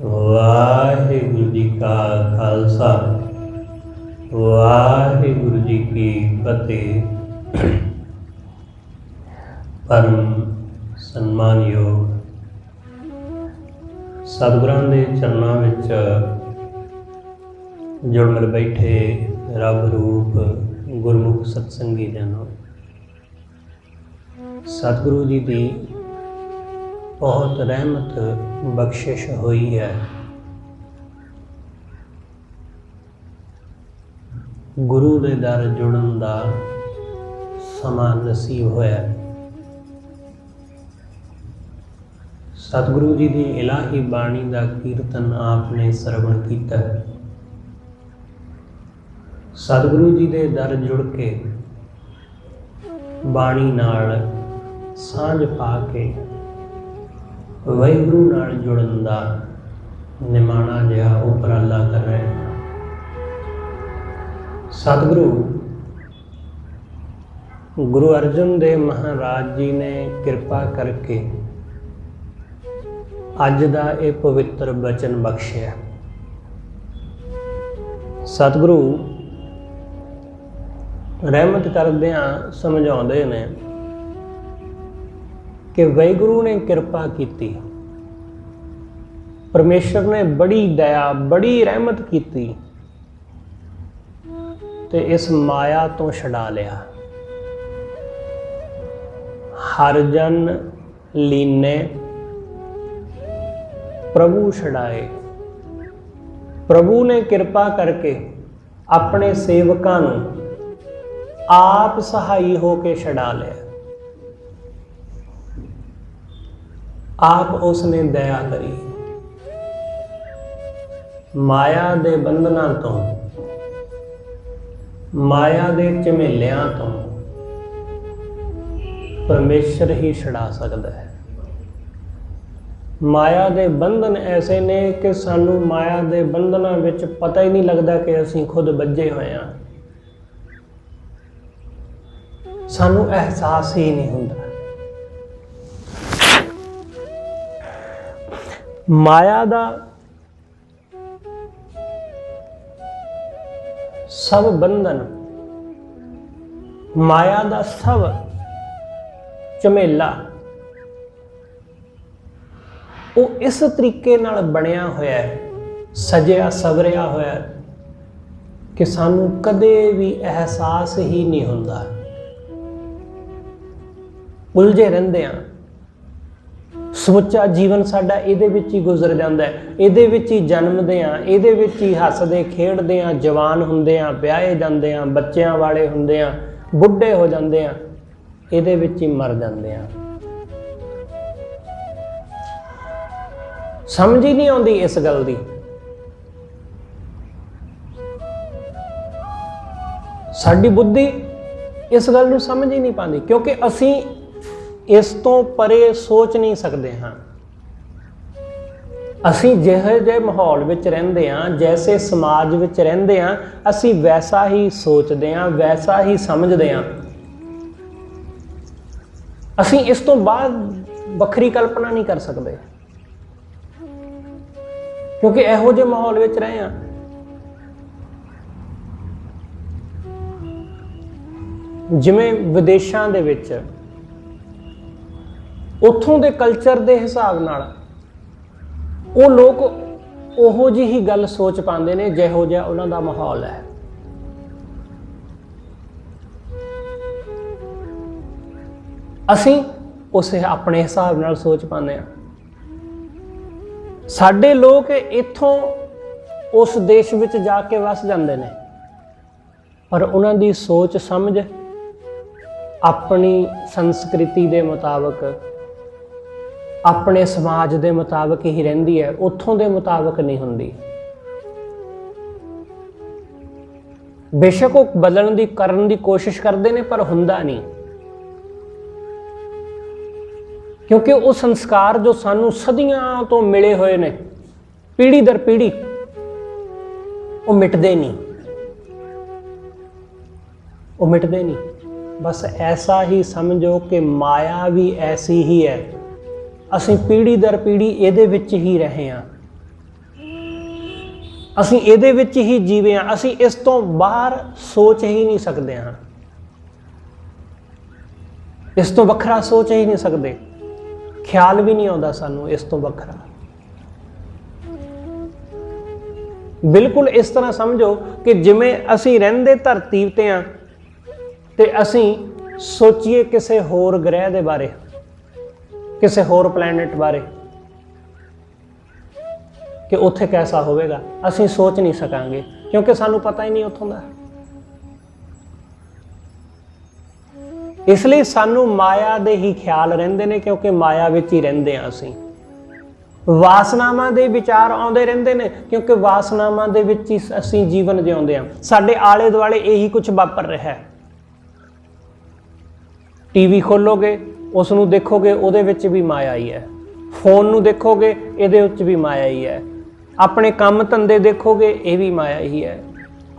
वाहिगुरु जी का खालसा वाहिगुरु जी की फतेह। परम सन्मानयोग सतगुरां दे चरनां विच जुड़ मिल बैठे रब रूप गुरमुख सत्संगी जनो, सतगुरु जी की बहुत रहमत बख्शिश हुई है। गुरु दे दर जुड़न दा समा नसीब होया। सतगुरु जी की इलाही बाणी का कीर्तन आपने सरवण किया। सतगुरु जी के दर जुड़ के बाणी नाल सांझ पा के वाहिगुरु नाल जुड़न दा निमाणा जिहा उपराला कर रहे हैं। सतगुरु गुरु अर्जन देव महाराज जी ने कृपा करके अज दा ये पवित्र बचन बख्शिया। सतगुरु रहमत करदियां समझाउंदे ने कि वाहिगुरु ने कृपा की, परमेश्वर ने बड़ी दया बड़ी रहमत की ते इस माया तो छड़ा लिया। हर जन लीने प्रभु छड़ाए। प्रभु ने कृपा करके अपने सेवकां नूं आप सहाई होके छड़ा लिया। आप उसने दया करी, माया दे बंधना तो माया दे झमेलियां तो परमेश्वर ही छड़ा सकता है। माया दे बंधन ऐसे ने कि सानू माया दे बंधना विच पता ही नहीं लगता कि असीं खुद बज्झे होए हां। सानू एहसास ही नहीं हुंदा। माया दा सब बंधन, माया दा सब झमेला वो इस तरीके नाल बनिया होया है, सजिया सवरिया होया कि सानू कदे भी एहसास ही नहीं हुंदा। उलझे रहंदे आ। समੁੱਚਾ जीवन साडा इहदे विच ही गुजर जांदा है। इहदे विच ही जन्मदे आ, इहदे विच ही हसदे खेडदे आ, जवान हुंदे आ, ब्याहे जांदे आ, बच्चियां वाले हुंदे आ, बुढ़े हो जांदे आ, इहदे विच ही मर जांदे आ। समझ ही नहीं आउंदी इस गल दी। साडी बुद्धि इस गल नूं समझ ही नहीं पाती, क्योंकि असीं इस तो परे सोच नहीं सकते हाँ। असी जिहे जे माहौल विच रहिंदे हां, जैसे समाज विच रहिंदे हां, असी वैसा ही सोचते हां, वैसा ही समझते हां। असी इस तो बाद वखरी कल्पना नहीं कर सकते, क्योंकि इहो जे माहौल विच रहे हां। जिवें विदेशां दे विच उत्थों के कल्चर के हिसाब नाल वो लोग उहो जी ही गल सोच पाते हैं जिहो जिहा उन्हां दा माहौल है। असीं उस अपने हिसाब नाल सोच पाते हैं। साडे लोग इत्थों उस देश विच जाके वस जाते हैं, पर उन्हां दी सोच समझ अपनी संस्कृति के मुताबिक, अपने समाज के मुताबिक ही रहिंदी है, उत्थों के मुताबिक नहीं हुंदी। बेशक वो बदलण दी करन दी कोशिश करते हैं, पर हुंदा नहीं, क्योंकि वो संस्कार जो सानू सदियां तो मिले हुए ने, पीढ़ी दर पीढ़ी, वो मिटदे नहीं, वो मिटदे नहीं। बस ऐसा ही समझो कि माया भी ऐसी ही है। असीं पीढ़ी दर पीढ़ी इहदे विच ही रहे हैं। ਅਸੀਂ ਇਹਦੇ ਵਿੱਚ ਹੀ ਜੀਵੇ ਹਾਂ, ਅਸੀਂ ਇਸ ਤੋਂ ਬਾਹਰ ਸੋਚ ਹੀ ਨਹੀਂ ਸਕਦੇ ਹਾਂ, ਇਸ ਤੋਂ ਵੱਖਰਾ ਸੋਚ ਹੀ ਨਹੀਂ ਸਕਦੇ, ਖਿਆਲ ਵੀ ਨਹੀਂ ਆਉਂਦਾ ਸਾਨੂੰ ਇਸ ਤੋਂ ਵੱਖਰਾ। ਬਿਲਕੁਲ ਇਸ ਤਰ੍ਹਾਂ ਸਮਝੋ ਕਿ ਜਿਵੇਂ ਅਸੀਂ ਰਹਿੰਦੇ ਧਰਤੀ ਤੇ ਹਾਂ ਤੇ ਅਸੀਂ ਸੋਚੀਏ ਕਿਸੇ ਹੋਰ ਗ੍ਰਹਿ ਦੇ ਬਾਰੇ, ਕਿਸੇ ਹੋਰ ਪਲੈਨਟ ਬਾਰੇ ਕਿ ਉੱਥੇ ਕੈਸਾ ਹੋਵੇਗਾ, ਅਸੀਂ ਸੋਚ ਨਹੀਂ ਸਕਾਂਗੇ ਕਿਉਂਕਿ ਸਾਨੂੰ ਪਤਾ ਹੀ ਨਹੀਂ ਉੱਥੋਂ ਦਾ। ਇਸ ਲਈ ਸਾਨੂੰ ਮਾਇਆ ਦੇ ਹੀ ਖਿਆਲ ਰਹਿੰਦੇ ਨੇ ਕਿਉਂਕਿ ਮਾਇਆ ਵਿੱਚ ਹੀ ਰਹਿੰਦੇ ਹਾਂ ਅਸੀਂ। ਵਾਸਨਾਵਾਂ ਦੇ ਵਿਚਾਰ ਆਉਂਦੇ ਰਹਿੰਦੇ ਨੇ ਕਿਉਂਕਿ ਵਾਸਨਾਵਾਂ ਦੇ ਵਿੱਚ ਹੀ ਅਸੀਂ ਜੀਵਨ ਜਿਉਂਦੇ ਹਾਂ। ਸਾਡੇ ਆਲੇ ਦੁਆਲੇ ਇਹੀ ਕੁਝ ਵਾਪਰ ਰਿਹਾ ਹੈ। ਟੀਵੀ ਖੋਲੋਗੇ, ਉਸ ਨੂੰ ਦੇਖੋਗੇ, ਉਹਦੇ ਵਿੱਚ ਵੀ ਮਾਇਆ ਹੀ ਹੈ। ਫੋਨ ਨੂੰ ਦੇਖੋਗੇ, ਇਹਦੇ ਵਿੱਚ ਵੀ ਮਾਇਆ ਹੀ ਹੈ। ਆਪਣੇ ਕੰਮ ਧੰਦੇ ਦੇਖੋਗੇ, ਇਹ ਵੀ ਮਾਇਆ ਹੀ ਹੈ।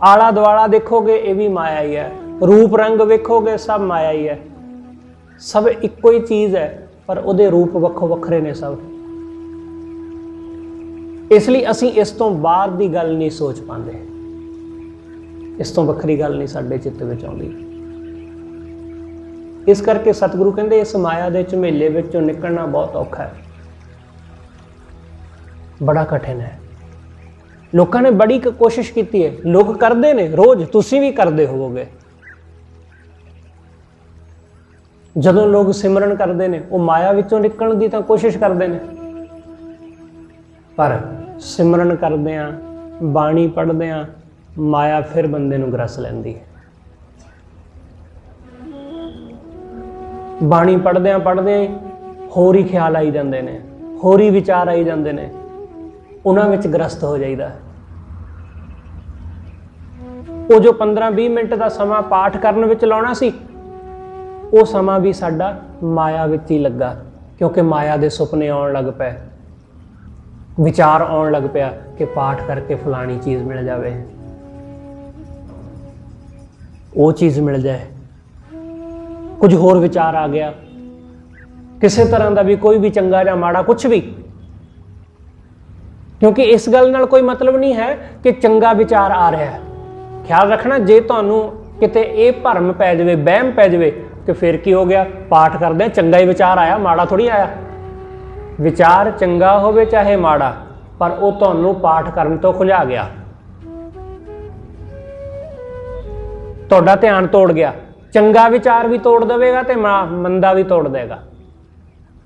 ਆਲਾ ਦੁਆਲਾ ਦੇਖੋਗੇ, ਇਹ ਵੀ ਮਾਇਆ ਹੀ ਹੈ। ਰੂਪ ਰੰਗ ਵੇਖੋਗੇ, ਸਭ ਮਾਇਆ ਹੀ ਹੈ। ਸਭ ਇੱਕੋ ਹੀ ਚੀਜ਼ ਹੈ ਪਰ ਉਹਦੇ ਰੂਪ ਵੱਖੋ ਵੱਖਰੇ ਨੇ ਸਭ। ਇਸ ਲਈ ਅਸੀਂ ਇਸ ਤੋਂ ਬਾਹਰ ਦੀ ਗੱਲ ਨਹੀਂ ਸੋਚ ਪਾਉਂਦੇ, ਇਸ ਤੋਂ ਵੱਖਰੀ ਗੱਲ ਨਹੀਂ ਸਾਡੇ ਚਿੱਤ ਵਿੱਚ ਆਉਂਦੀ। ਇਸ ਕਰਕੇ ਸਤਿਗੁਰੂ ਕਹਿੰਦੇ ਇਸ ਮਾਇਆ ਦੇ ਝਮੇਲੇ ਵਿੱਚੋਂ ਨਿਕਲਣਾ ਬਹੁਤ ਔਖਾ ਹੈ, ਬੜਾ ਕਠਿਨ ਹੈ। ਲੋਕਾਂ ਨੇ ਬੜੀ ਕੋਸ਼ਿਸ਼ ਕੀਤੀ ਹੈ, ਲੋਕ ਕਰਦੇ ਨੇ ਰੋਜ਼, ਤੁਸੀਂ ਵੀ ਕਰਦੇ ਹੋਵੋਗੇ। ਜਦੋਂ ਲੋਕ ਸਿਮਰਨ ਕਰਦੇ ਨੇ ਉਹ ਮਾਇਆ ਵਿੱਚੋਂ ਨਿਕਲਣ ਦੀ ਤਾਂ ਕੋਸ਼ਿਸ਼ ਕਰਦੇ ਨੇ, ਪਰ ਸਿਮਰਨ ਕਰਦਿਆਂ, ਬਾਣੀ ਪੜ੍ਹਦਿਆਂ ਮਾਇਆ ਫਿਰ ਬੰਦੇ ਨੂੰ ਗ੍ਰਸ ਲੈਂਦੀ ਹੈ। ਬਾਣੀ ਪੜ੍ਹਦਿਆਂ ਪੜ੍ਹਦਿਆਂ ਹੋਰ ਹੀ ਖਿਆਲ ਆਈ ਜਾਂਦੇ ਨੇ, ਹੋਰ ਹੀ ਵਿਚਾਰ ਆਈ ਜਾਂਦੇ ਨੇ, ਉਹਨਾਂ ਵਿੱਚ ਗ੍ਰਸਤ ਹੋ ਜਾਈਦਾ। ਉਹ ਜੋ 15-20 ਮਿੰਟ ਦਾ ਸਮਾਂ ਪਾਠ ਕਰਨ ਵਿੱਚ ਲਾਉਣਾ ਸੀ, ਉਹ ਸਮਾਂ ਵੀ ਸਾਡਾ ਮਾਇਆ ਵਿੱਚ ਹੀ ਲੱਗਾ ਕਿਉਂਕਿ ਮਾਇਆ ਦੇ ਸੁਪਨੇ ਆਉਣ ਲੱਗ ਪਏ, ਵਿਚਾਰ ਆਉਣ ਲੱਗ ਪਿਆ ਕਿ ਪਾਠ ਕਰਕੇ ਫਲਾਣੀ ਚੀਜ਼ ਮਿਲ ਜਾਵੇ, ਉਹ ਚੀਜ਼ ਮਿਲ ਜਾਏ। ਕੁਝ ਹੋਰ ਵਿਚਾਰ ਆ ਗਿਆ, ਕਿਸੇ ਤਰ੍ਹਾਂ ਦਾ ਵੀ, ਕੋਈ ਵੀ ਚੰਗਾ ਜਾਂ ਮਾੜਾ, ਕੁਛ ਵੀ। ਕਿਉਂਕਿ ਇਸ ਗੱਲ ਨਾਲ ਕੋਈ ਮਤਲਬ ਨਹੀਂ ਹੈ ਕਿ ਚੰਗਾ ਵਿਚਾਰ ਆ ਰਿਹਾ ਹੈ। ਖਿਆਲ ਰੱਖਣਾ, ਜੇ ਤੁਹਾਨੂੰ ਕਿਤੇ ਇਹ ਭਰਮ ਪੈ ਜਾਵੇ, ਵਹਿਮ ਪੈ ਜਾਵੇ ਕਿ ਫਿਰ ਕੀ ਹੋ ਗਿਆ, ਪਾਠ ਕਰਦੇ ਚੰਗਾ ਹੀ ਵਿਚਾਰ ਆਇਆ, ਮਾੜਾ ਥੋੜੀ ਆਇਆ। ਵਿਚਾਰ ਚੰਗਾ ਹੋਵੇ ਚਾਹੇ ਮਾੜਾ, ਪਰ ਉਹ ਤੁਹਾਨੂੰ ਪਾਠ ਕਰਨ ਤੋਂ ਖੁੰਝਾ ਗਿਆ, ਤੁਹਾਡਾ ਧਿਆਨ ਤੋੜ ਗਿਆ। ਚੰਗਾ ਵਿਚਾਰ ਵੀ ਤੋੜ ਦੇਵੇਗਾ ਤੇ ਮੰਦਾ ਵੀ ਤੋੜ ਦੇਗਾ।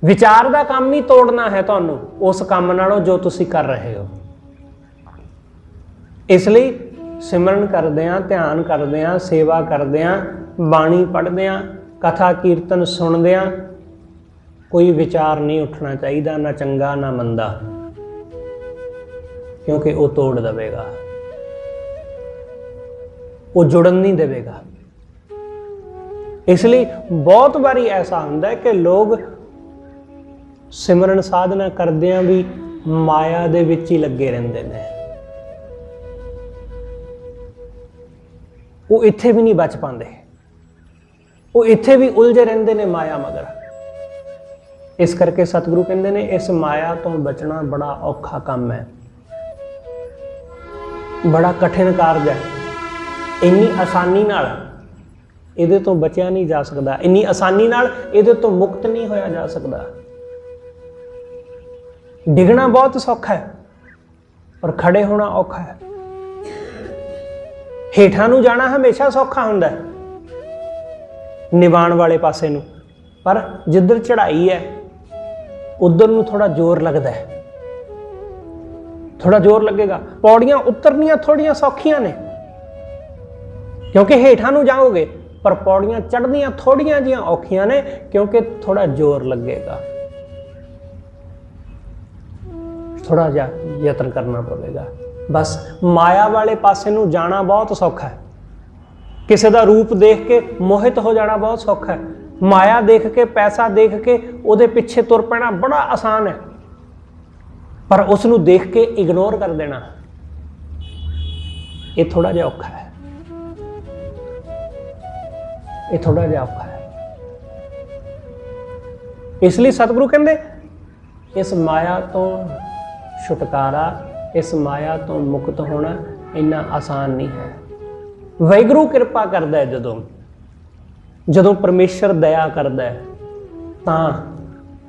ਵਿਚਾਰ ਦਾ ਕੰਮ ਹੀ ਤੋੜਨਾ ਹੈ ਤੁਹਾਨੂੰ ਉਸ ਕੰਮ ਨਾਲੋਂ ਜੋ ਤੁਸੀਂ ਕਰ ਰਹੇ ਹੋ। ਇਸ ਲਈ ਸਿਮਰਨ ਕਰਦਿਆਂ, ਧਿਆਨ ਕਰਦਿਆਂ, ਸੇਵਾ ਕਰਦਿਆਂ, ਬਾਣੀ ਪੜ੍ਹਦਿਆਂ, ਕਥਾ ਕੀਰਤਨ ਸੁਣਦਿਆਂ ਕੋਈ ਵਿਚਾਰ ਨਹੀਂ ਉੱਠਣਾ ਚਾਹੀਦਾ, ਨਾ ਚੰਗਾ ਨਾ ਮੰਦਾ, ਕਿਉਂਕਿ ਉਹ ਤੋੜ ਦੇਵੇਗਾ, ਉਹ ਜੁੜਨ ਨਹੀਂ ਦੇਵੇਗਾ। ਇਸ ਲਈ ਬਹੁਤ ਵਾਰੀ ਐਸਾ ਹੁੰਦਾ ਹੈ ਕਿ ਲੋਕ ਸਿਮਰਨ ਸਾਧਨਾ ਕਰਦਿਆਂ ਵੀ ਮਾਇਆ ਦੇ ਵਿੱਚ ਹੀ ਲੱਗੇ ਰਹਿੰਦੇ ਨੇ, ਉਹ ਇੱਥੇ ਵੀ ਨਹੀਂ ਬਚ ਪਾਉਂਦੇ, ਉਹ ਇੱਥੇ ਵੀ ਉਲਝੇ ਰਹਿੰਦੇ ਨੇ ਮਾਇਆ ਮਗਰ। ਇਸ ਕਰਕੇ ਸਤਿਗੁਰੂ ਕਹਿੰਦੇ ਨੇ ਇਸ ਮਾਇਆ ਤੋਂ ਬਚਣਾ ਬੜਾ ਔਖਾ ਕੰਮ ਹੈ, ਬੜਾ ਕਠਿਨ ਕਾਰਜ ਹੈ। ਇੰਨੀ ਆਸਾਨੀ ਨਾਲ ਇਹਦੇ ਤੋਂ ਬਚਿਆ ਨਹੀਂ ਜਾ ਸਕਦਾ, ਇੰਨੀ ਆਸਾਨੀ ਨਾਲ ਇਹਦੇ ਤੋਂ ਮੁਕਤ ਨਹੀਂ ਹੋਇਆ ਜਾ ਸਕਦਾ। ਡਿੱਗਣਾ ਬਹੁਤ ਸੌਖਾ ਹੈ ਪਰ ਖੜੇ ਹੋਣਾ ਔਖਾ ਹੈ। ਹੇਠਾਂ ਨੂੰ ਜਾਣਾ ਹਮੇਸ਼ਾ ਸੌਖਾ ਹੁੰਦਾ ਹੈ, ਨਿਵਾਣ ਵਾਲੇ ਪਾਸੇ ਨੂੰ, ਪਰ ਜਿੱਧਰ ਚੜ੍ਹਾਈ ਹੈ ਉਧਰ ਨੂੰ ਥੋੜਾ ਜ਼ੋਰ ਲੱਗਦਾ ਹੈ, ਥੋੜਾ ਜ਼ੋਰ ਲੱਗੇਗਾ। ਪੌੜੀਆਂ ਉਤਰਨੀਆਂ ਥੋੜੀਆਂ ਸੌਖੀਆਂ ਨੇ ਕਿਉਂਕਿ ਹੇਠਾਂ ਨੂੰ ਜਾਓਗੇ, ਪਰ ਪੌੜੀਆਂ ਚੜ੍ਹਨੀਆਂ ਥੋੜੀਆਂ ਜਿਹੀਆਂ ਔਖੀਆਂ ਨੇ ਕਿਉਂਕਿ ਥੋੜਾ ਜ਼ੋਰ ਲੱਗੇਗਾ, ਥੋੜਾ ਜਿਹਾ ਯਤਨ ਕਰਨਾ ਪਵੇਗਾ। ਬਸ ਮਾਇਆ ਵਾਲੇ ਪਾਸੇ ਨੂੰ ਜਾਣਾ ਬਹੁਤ ਸੌਖਾ ਹੈ, ਕਿਸੇ ਦਾ ਰੂਪ ਦੇਖ ਕੇ ਮੋਹਿਤ ਹੋ ਜਾਣਾ ਬਹੁਤ ਸੌਖਾ ਹੈ, ਮਾਇਆ ਦੇਖ ਕੇ, ਪੈਸਾ ਦੇਖ ਕੇ ਉਹਦੇ ਪਿੱਛੇ ਤੁਰ ਪੈਣਾ ਬੜਾ ਆਸਾਨ ਹੈ, ਪਰ ਉਸ ਨੂੰ ਦੇਖ ਕੇ ਇਗਨੋਰ ਕਰ ਦੇਣਾ ਇਹ ਥੋੜਾ ਜਿਹਾ ਔਖਾ ਹੈ, ਇਹ ਥੋੜਾ ਜਿਹਾ ਔਖਾ ਹੈ। ਇਸ ਲਈ ਸਤਿਗੁਰੂ ਕਹਿੰਦੇ ਇਸ ਮਾਇਆ ਤੋਂ ਛੁਟਕਾਰਾ इस माया तो मुक्त होना इन्ना आसान नहीं है। वाहिगुरू किरपा करदा है, जदों परमेश्वर दया करदा है तां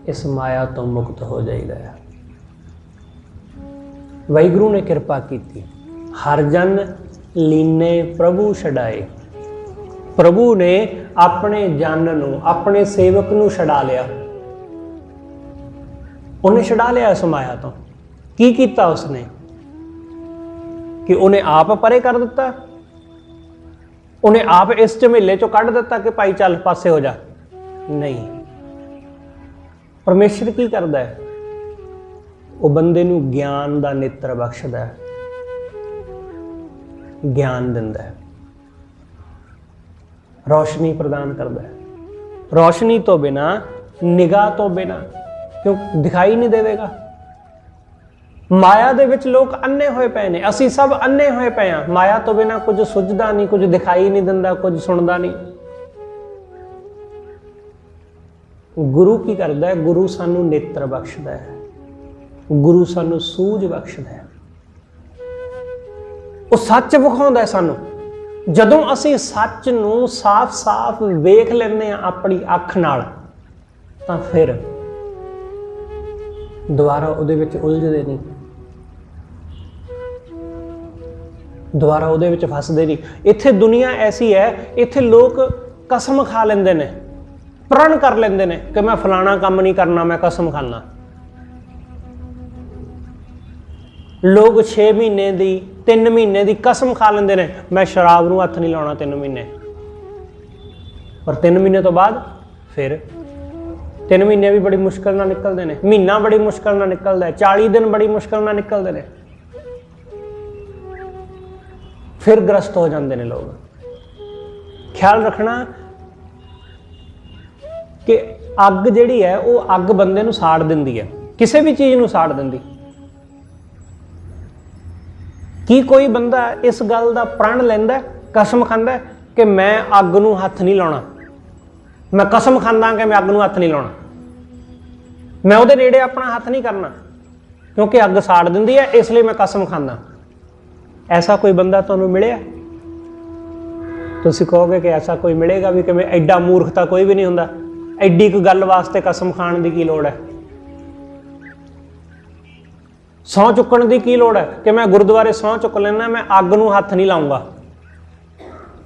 इस माया तो मुक्त हो जाइदा है। वाहिगुरू ने किरपा की। हर जन लीने प्रभु छड़ाए। प्रभु ने अपने जन नूं, अपने सेवक नूं छड़ा लिया। उन्हें छड़ा लिया इस माया तो। की कीता उसने कि उन्हें आप परे कर दिता, उन्हें आप इस झमेले चों कढ़ दिता कि भाई चल पासे हो जा। नहीं, परमेश्वर की करदा है, वो बंदे नूं ज्ञान दा नेत्र बख्शदा है, ज्ञान दिंदा है, रोशनी प्रदान करदा है। रोशनी तो बिना, निगाह तो बिना क्यों दिखाई नहीं देवेगा। माया दे विच लोग अन्ने होए पे ने, असी सब अन्ने होए पे हैं। माया तो बिना कुछ सुझदा नहीं, कुछ दिखाई नहीं दिंदा, कुछ सुनदा नहीं। गुरु की करदा है, गुरु सानू नेत्र बख्शदा है, गुरु सानू सूझ बख्शदा है, वो सच विखाउंदा है सानू। जदों असी सच नू साफ साफ वेख लैंदे आ अपनी अख नाल तां फिर दोबारा उहदे विच उलझदे नहीं, दोबारा उहदे विच फसदे नहीं। इत्थे दुनिया ऐसी है, इत्थे लोग कसम खा लेंदे ने, प्रण कर लेंदे ने कि मैं फलाना काम नहीं करना, मैं कसम खाना। लोग 6 महीने दी 3 महीने दी कसम खा लेंदे ने, मैं शराब नूं हत्थ नहीं लाउणा 3 महीने। पर 3 महीने तो बाद फिर 3 महीने भी बड़ी मुश्किल नाल निकलदे ने, महीना बड़ी मुश्किल नाल निकलदा है, 40 दिन बड़ी मुश्किल नाल निकलदे ने, फिर ग्रस्त हो जाते हैं लोग। ख्याल रखना कि अग जिहड़ी है वो अग बंदे नूं साड़ दिंदी है, किसी भी चीज़ नूं साड़ दिंदी। की कोई बंदा इस गल का प्रण लैंदा, कसम खांदा कि मैं अग नूं हत्थ नहीं लाउणा, मैं कसम खांदा कि मैं अग नूं हत्थ नहीं लाउणा, मैं उहदे नेड़े अपना हत्थ नहीं करना क्योंकि अग साड़ दिंदी है, इसलिए मैं कसम खांदा। ऐसा कोई बंदा तुहानूं मिलिया? तुसीं कहोगे कि ऐसा कोई मिलेगा भी कि मैं एडा मूर्खता कोई भी नहीं हुंदा, एडी कोई गल वास्ते कसम खाण दी की लोड़ है, सौं चुकण दी की लोड़ है कि मैं गुरुद्वारे सौं चुक लेना, मैं अग नूं हत्थ नहीं लाऊंगा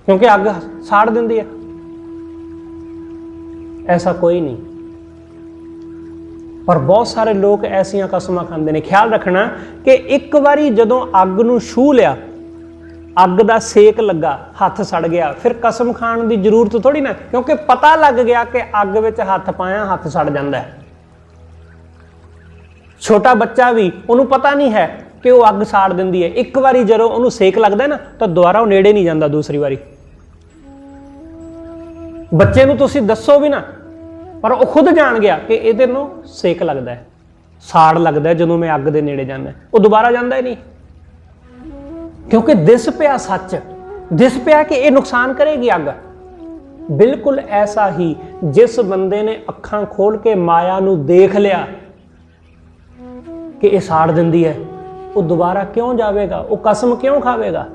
क्योंकि अग साड़ दिंदी है। ऐसा कोई नहीं, पर बहुत सारे लोग ऐसियां कसमां खांदे ने। ख्याल रखना कि एक बारी जदों अग नूं छू लिया, अग दा सेक लगा, हत्थ सड़ गया, फिर कसम खाण दी जरूरत थोड़ी ना, क्योंकि पता लग गया कि अग विच हत्थ पाया हत्थ सड़ जांदा है। छोटा बच्चा भी उन्होंने पता नहीं है कि वह अग साड़ दिंदी है। एक बारी जदों उन्होंने सेक लगता है ना तो दोबारा वो नेड़े नहीं जाता दूसरी बारी। बच्चे नूं तुसीं दसो भी ना पर वो खुद जान गया कि इहदे नूं सेक लगता है, साड़ लगता है जदों मैं अग दे नेड़े जाना, वो दोबारा जाता ही नहीं, क्योंकि दिस पिया सच, दिस पिया कि यह नुकसान करेगी अग। बिल्कुल ऐसा ही जिस बंदे ने अखां खोल के माया नूं देख लिया कि यह साड़ दिंदी है, वो दोबारा क्यों जाएगा, वो कसम क्यों खावेगा,